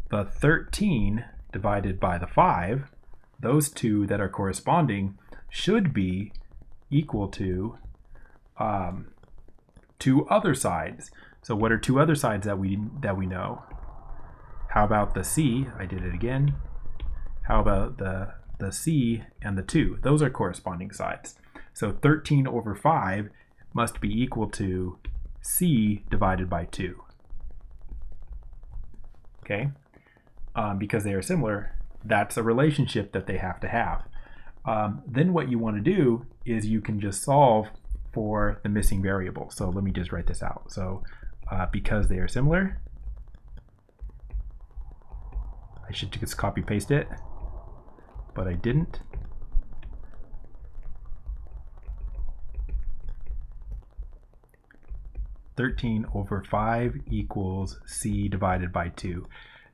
the 13 divided by the 5, those 2 that are corresponding should be equal to 2 other sides. So what are 2 other sides that we know? How about the C? I did it again. How about the C and the 2? Those are corresponding sides. So 13 over 5 must be equal to C divided by 2. Okay, because they are similar, that's a relationship that they have to have. Then what you want to do is you can just solve for the missing variable. So let me just write this out. So because they are similar, I should just copy paste it, but I didn't. (13/5) equals C divided by 2.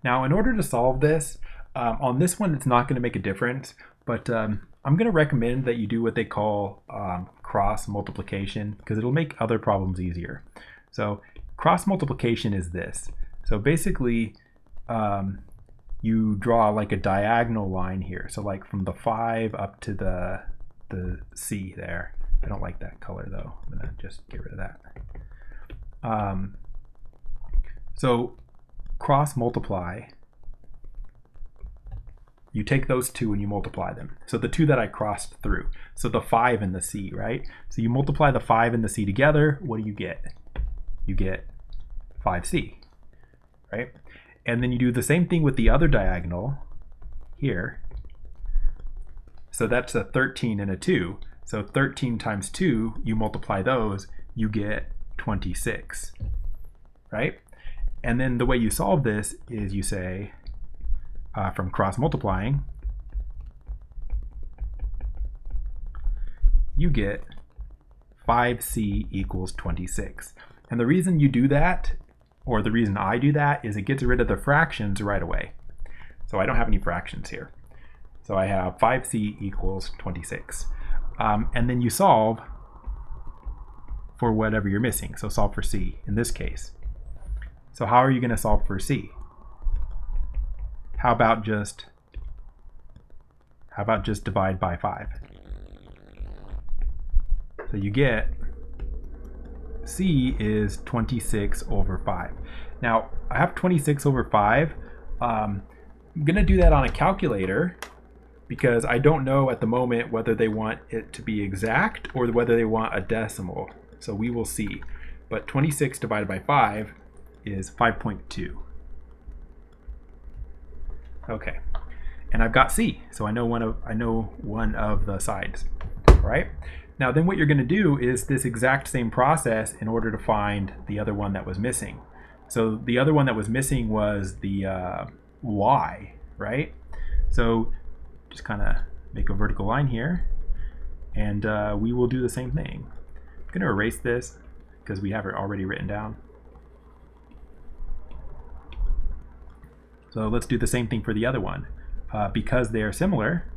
Now, in order to solve this, on this one, it's not going to make a difference, but I'm going to recommend that you do what they call cross multiplication, because it'll make other problems easier. So cross multiplication is this. So basically, you draw like a diagonal line here. So like from the 5 up to the C there. I don't like that color though. I'm gonna just get rid of that. So cross multiply, you take those two and you multiply them. So the two that I crossed through, so the 5 and the C, right? So you multiply the 5 and the C together, what do you get? You get 5C, right? And then you do the same thing with the other diagonal here. So that's a 13 and a 2. So 13 times 2, you multiply those, you get 26, right? And then the way you solve this is you say, from cross multiplying, you get 5C equals 26. And the reason you do that, or the reason I do that, is it gets rid of the fractions right away. So I don't have any fractions here. So I have 5C equals 26. And then you solve for whatever you're missing. So solve for C in this case. So how are you going to solve for C? How about just divide by 5? So you get C is 26 over 5. Now I have 26 over 5. I'm going to do that on a calculator because I don't know at the moment whether they want it to be exact or whether they want a decimal. So we will see. But 26 divided by 5 is 5.2. Okay, and I've got C, so I know one of the sides. All right. Now then, what you're going to do is this exact same process in order to find the other one that was missing. So the other one that was missing was the Y, right? So just kind of make a vertical line here, and we will do the same thing. I'm going to erase this because we have it already written down. So let's do the same thing for the other one. Because they are similar,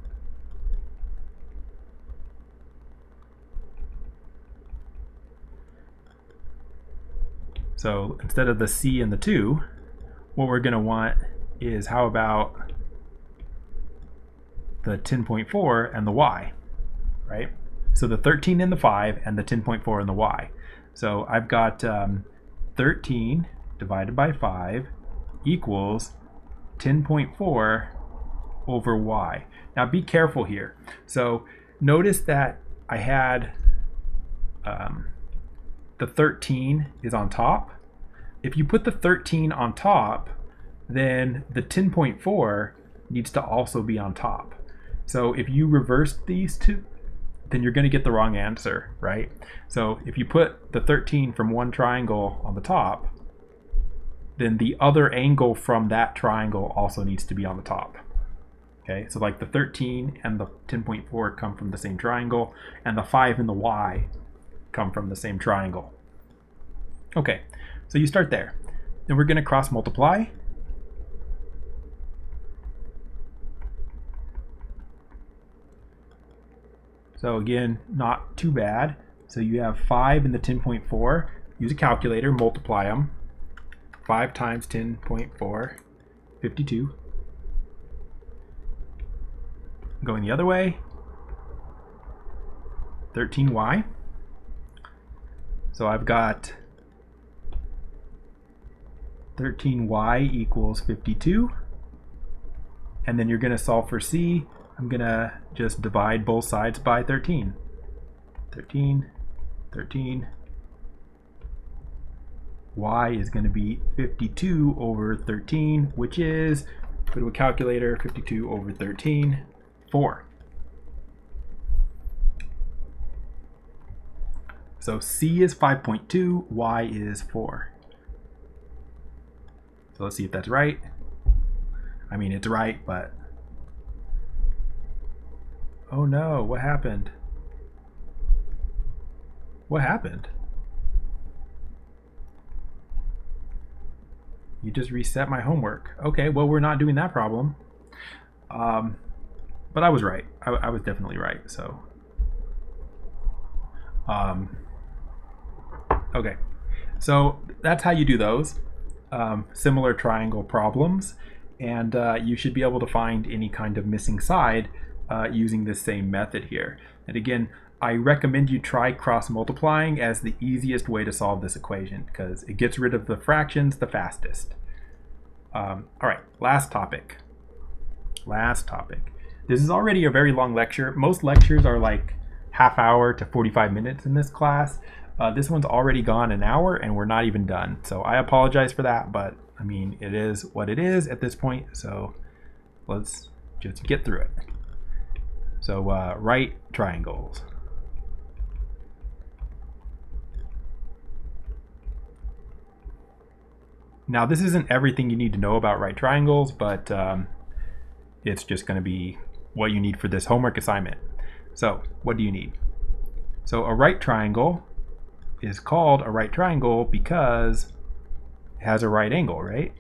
so instead of the C and the 2, what we're going to want is how about the 10.4 and the Y, right? So the 13 and the 5 and the 10.4 and the Y. So I've got 13 divided by 5 equals 10.4 over Y. Now be careful here. So notice that I had the 13 is on top. If you put the 13 on top, then the 10.4 needs to also be on top. So if you reverse these two, then you're going to get the wrong answer, right? So if you put the 13 from one triangle on the top, then the other angle from that triangle also needs to be on the top. Okay, so like the 13 and the 10.4 come from the same triangle, and the 5 and the Y come from the same triangle. Okay, so you start there. Then we're going to cross multiply. So again, not too bad. So you have 5 and the 10.4. Use a calculator, multiply them. 5 times 10.4, 52. Going the other way, 13y. So I've got 13y equals 52. And then you're going to solve for C. I'm going to just divide both sides by 13. 13, 13. Y is going to be 52 over 13, which is, go to a calculator, 52 over 13, 4. So C is 5.2, Y is 4. So let's see if that's right. I mean, it's right, but... Oh no, what happened? What happened? You just reset my homework. Okay, well, we're not doing that problem. But I was right. I was definitely right, so. Okay, so that's how you do those. Similar triangle problems. And you should be able to find any kind of missing side using this same method here. And again, I recommend you try cross multiplying as the easiest way to solve this equation because it gets rid of the fractions the fastest. All right, last topic. This is already a very long lecture. Most lectures are like half hour to 45 minutes in this class. This one's already gone an hour and we're not even done. So I apologize for that, but I mean, it is what it is at this point. So let's just get through it. So right triangles. Now this isn't everything you need to know about right triangles, but it's just going to be what you need for this homework assignment. So what do you need? So a right triangle is called a right triangle because it has a right angle, right?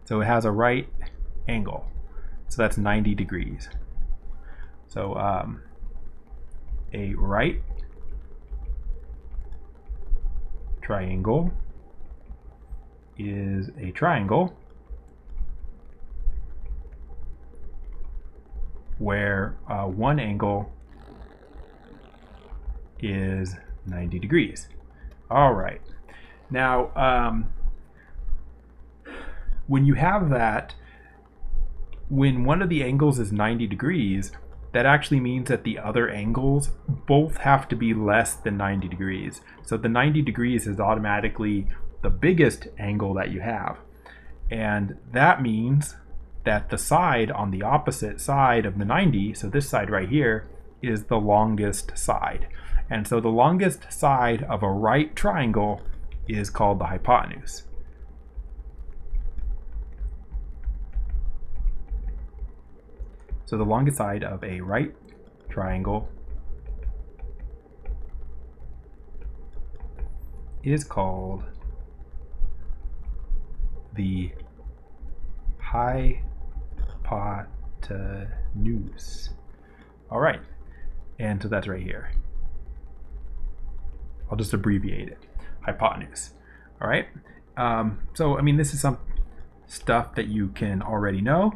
So it has a right angle. So that's 90 degrees. So a right triangle is a triangle where one angle is 90 degrees. All right. Now, when you have that, when one of the angles is 90 degrees, that actually means that the other angles both have to be less than 90 degrees. So the 90 degrees is automatically the biggest angle that you have. And that means that the side on the opposite side of the 90, so this side right here, is the longest side. And so the longest side of a right triangle is called the hypotenuse. So the longest side of a right triangle is called the hypotenuse. All right, and so that's right here. I'll just abbreviate it, hypotenuse. All right, so I mean, this is some stuff that you can already know,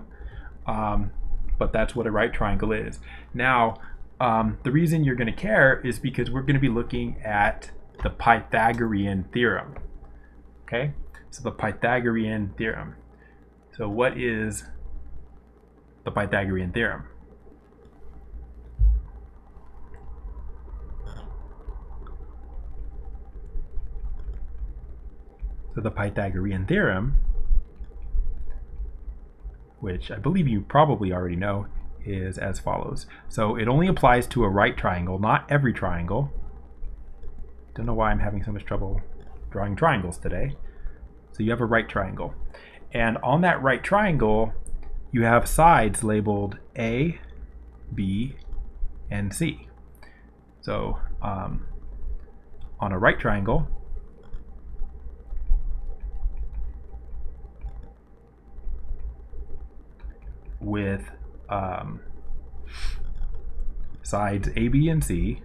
but that's what a right triangle is. Now, the reason you're going to care is because we're going to be looking at the Pythagorean theorem. Okay, so the Pythagorean theorem. So what is the Pythagorean theorem? So the Pythagorean theorem, which I believe you probably already know, is as follows. So it only applies to a right triangle, not every triangle. Don't know why I'm having so much trouble drawing triangles today. So you have a right triangle. And on that right triangle, you have sides labeled A, B, and C. So on a right triangle, with sides A, B, and C,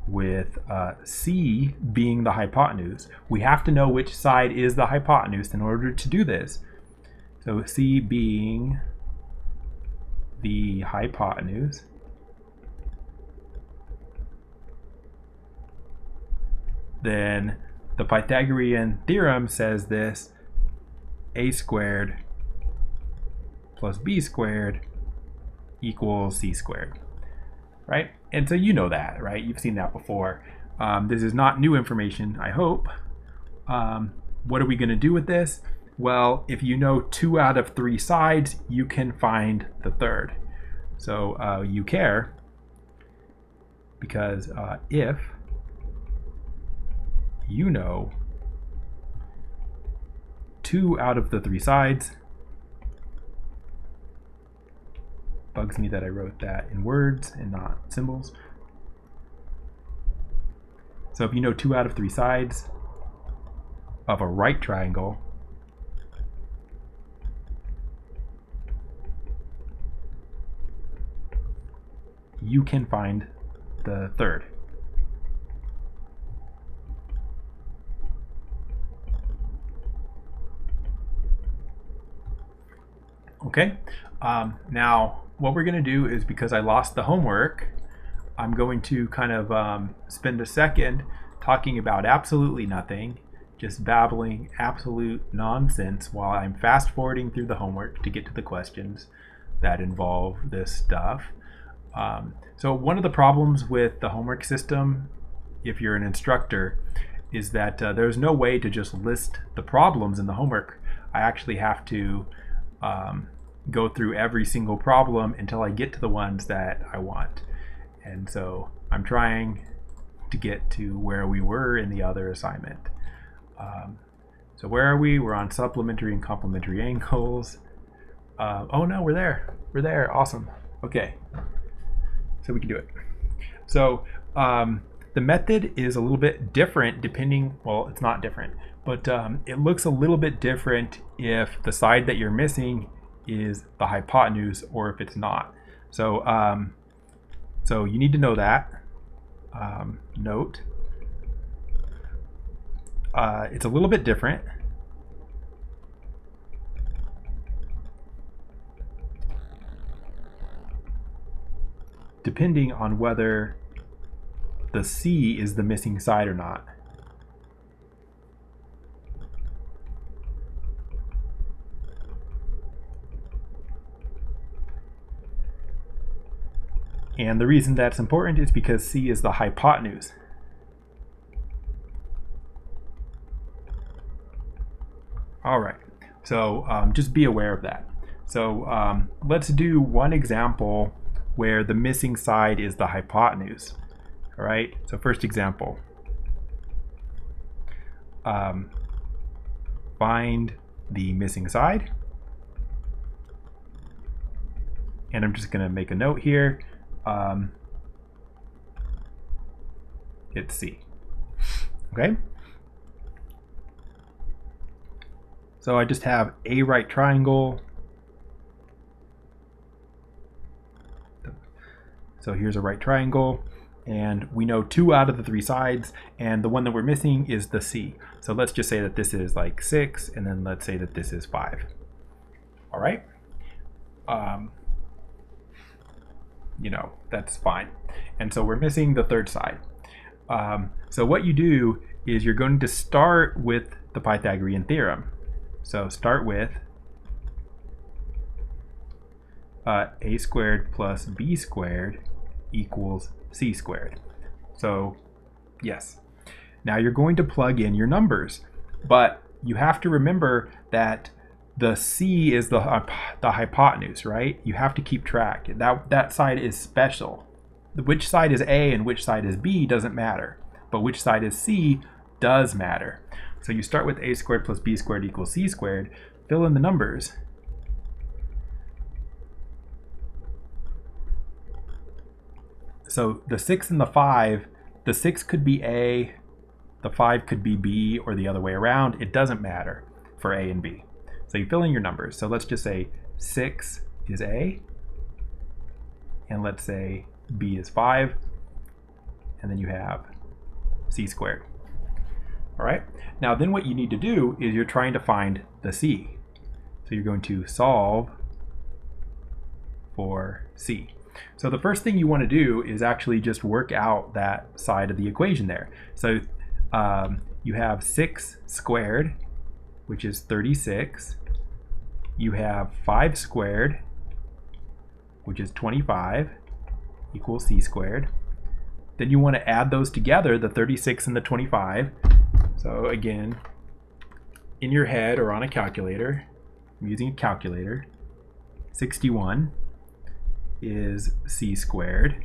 with C being the hypotenuse. We have to know which side is the hypotenuse in order to do this. So C being the hypotenuse, then the Pythagorean theorem says this: a squared plus b squared equals c squared, right? And so you know that, right? You've seen that before. This is not new information, I hope. What are we going to do with this? Well, if you know 2 out of 3 sides, you can find the third. So you care because if you know 2 out of the 3 sides, bugs me that I wrote that in words and not symbols. So if you know 2 out of 3 sides of a right triangle, you can find the third. Okay, Now, what we're going to do is, because I lost the homework, I'm going to kind of spend a second talking about absolutely nothing, just babbling absolute nonsense while I'm fast forwarding through the homework to get to the questions that involve this stuff. So one of the problems with the homework system, if you're an instructor, is that there's no way to just list the problems in the homework. I actually have to go through every single problem until I get to the ones that I want. And so I'm trying to get to where we were in the other assignment. So where are we? We're on supplementary and complementary angles. Oh no, we're there. We're there. Awesome. Okay. So we can do it. So the method is a little bit different depending, well, it's not different, but it looks a little bit different if the side that you're missing is the hypotenuse or if it's not. So so you need to know that. Note, it's a little bit different. Depending on whether the C is the missing side or not. And the reason that's important is because C is the hypotenuse. All right, so just be aware of that. So let's do one example where the missing side is the hypotenuse. All right, so first example. Find the missing side. And I'm just going to make a note here. It's C. Okay. So I just have a right triangle. So here's a right triangle, and we know 2 out of the 3 sides, and the one that we're missing is the C. So let's just say that this is like 6, and then let's say that this is 5. All right. You know, that's fine. And so we're missing the 3rd side. So what you do is you're going to start with the Pythagorean Theorem. So start with a squared plus b squared equals c squared. So yes, now you're going to plug in your numbers, but you have to remember that the C is the hypotenuse, right? You have to keep track. That side is special. Which side is A and which side is B doesn't matter, but which side is C does matter. So you start with a squared plus b squared equals c squared, fill in the numbers. So the 6 and the 5, the 6 could be A, the 5 could be B, or the other way around. It doesn't matter for A and B. So you fill in your numbers. So let's just say 6 is A, and let's say B is 5, and then you have c squared. All right. Now then what you need to do is you're trying to find the C. So you're going to solve for C. So the first thing you want to do is actually just work out that side of the equation there. So you have 6 squared, which is 36. You have 5 squared, which is 25, equals c squared. Then you want to add those together, the 36 and the 25. So again, in your head or on a calculator, I'm using a calculator, 61 is c squared.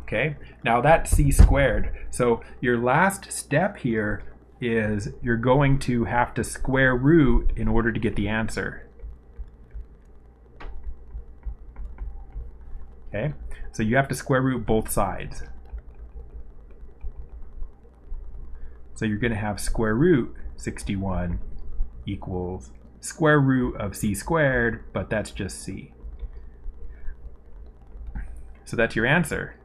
Okay, now that's c squared. So your last step here is you're going to have to square root in order to get the answer. Okay, so you have to square root both sides. So you're going to have square root 61 equals square root of c squared, but that's just c. So that's your answer,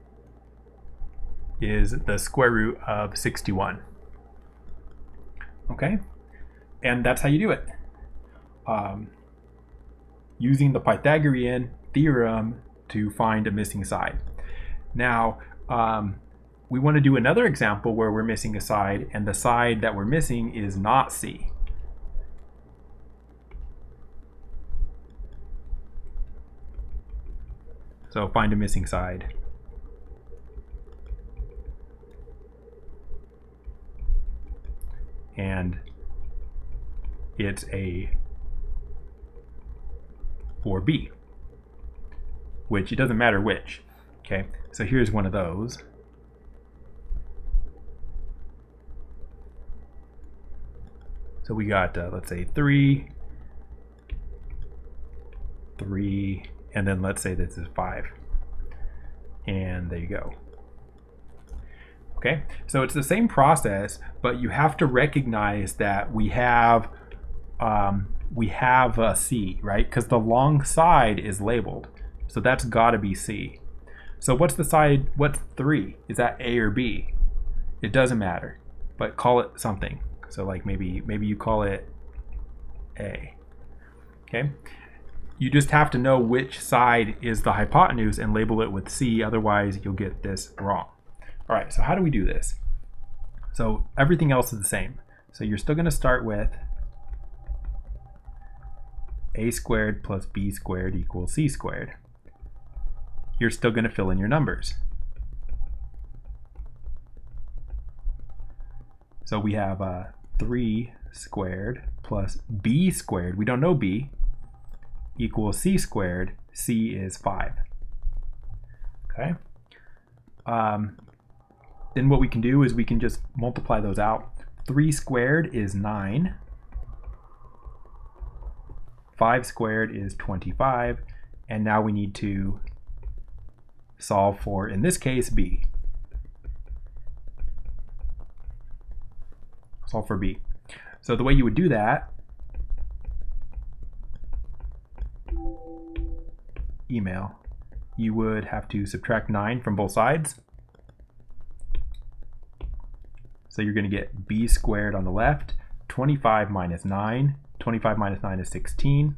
is the square root of 61. Okay, and that's how you do it. using the Pythagorean Theorem to find a missing side. Now, we want to do another example where we're missing a side, and the side that we're missing is not C. So find a missing side. And it's a 4B, which it doesn't matter which. Okay, so here's one of those. So we got, let's say 3, 3, and then let's say this is 5. And there you go. Okay, so it's the same process, but you have to recognize that we have a C, right? Because the long side is labeled. So that's got to be C. So what's the side, what's 3? Is that A or B? It doesn't matter, but call it something. So like maybe you call it A. Okay? You just have to know which side is the hypotenuse and label it with C, otherwise you'll get this wrong. All right, so how do we do this? So everything else is the same. So you're still going to start with A squared plus B squared equals C squared. You're still going to fill in your numbers. So we have 3 squared plus B squared, we don't know B, equals C squared. C is 5. Okay. Then what we can do is we can just multiply those out. 3 squared is 9. 5 squared is 25. And now we need to solve for, in this case, B. Solve for B. So the way you would do that, email, you would have to subtract 9 from both sides. So you're going to get B squared on the left, 25 minus 9. 25 minus 9 is 16.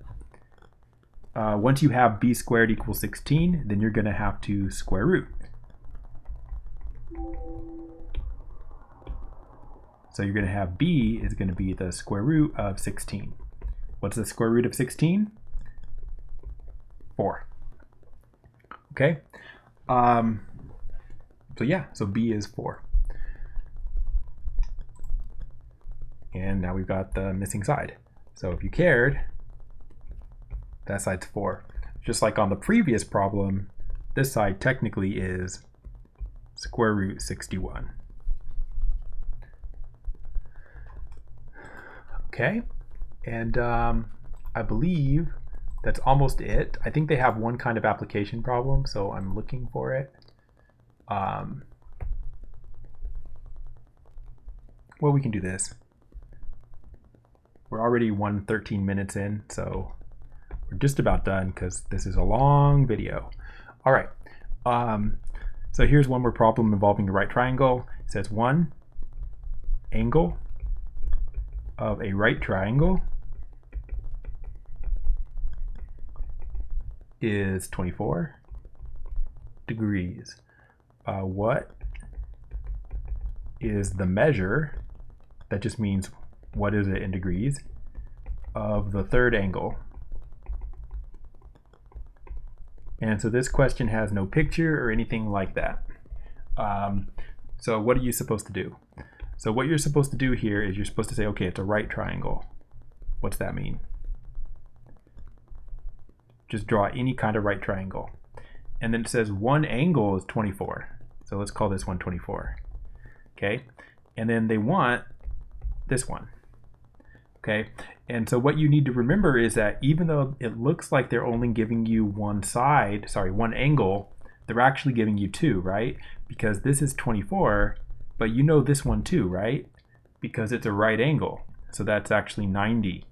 Once you have B squared equals 16, then you're going to have to square root. So you're going to have B is going to be the square root of 16. What's the square root of 16? 4. Okay. So yeah, so B is 4. And now we've got the missing side. So if you cared, that side's 4. Just like on the previous problem, this side technically is square root 61. Okay, and I believe that's almost it. I think they have one kind of application problem, so I'm looking for it. Well, we can do this. We're already 13 minutes in, so we're just about done because this is a long video. All right, so here's one more problem involving a right triangle. It says one angle of a right triangle is 24 degrees. What is the measure, that just means what is it in degrees, of the third angle? And so this question has no picture or anything like that. So what are you supposed to do? So what you're supposed to do here is you're supposed to say, okay, it's a right triangle. What's that mean? Just draw any kind of right triangle. And then it says one angle is 24. So let's call this one 24. Okay, and then they want this one. Okay, and so what you need to remember is that even though it looks like they're only giving you one angle, they're actually giving you two, right? Because this is 24, but you know this one too, right? Because it's a right angle. So that's actually 90.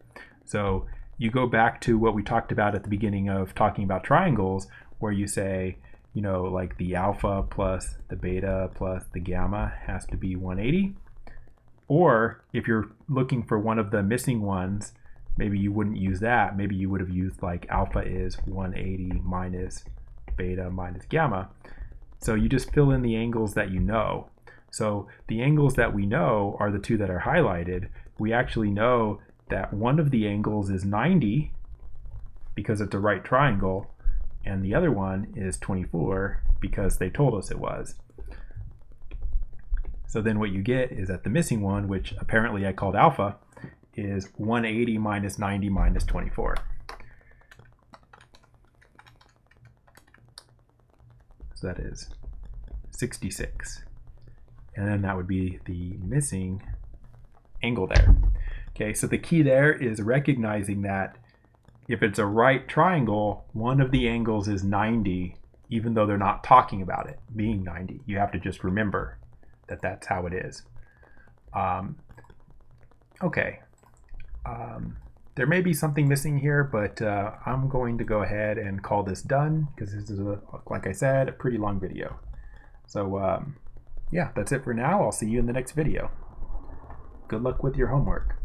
So you go back to what we talked about at the beginning of talking about triangles, where you say, you know, like the alpha plus the beta plus the gamma has to be 180. Or if you're looking for one of the missing ones, maybe you wouldn't use that. Maybe you would have used like alpha is 180 minus beta minus gamma. So you just fill in the angles that you know. So the angles that we know are the two that are highlighted. We actually know that one of the angles is 90 because it's a right triangle, and the other one is 24 because they told us it was. So then what you get is that the missing one, which apparently I called alpha, is 180 minus 90 minus 24. So that is 66. And then that would be the missing angle there. Okay, so the key there is recognizing that if it's a right triangle, one of the angles is 90, even though they're not talking about it being 90. You have to just remember that that's how it is. Okay. There may be something missing here, but I'm going to go ahead and call this done because this is, like I said, a pretty long video. So yeah, that's it for now. I'll see you in the next video. Good luck with your homework.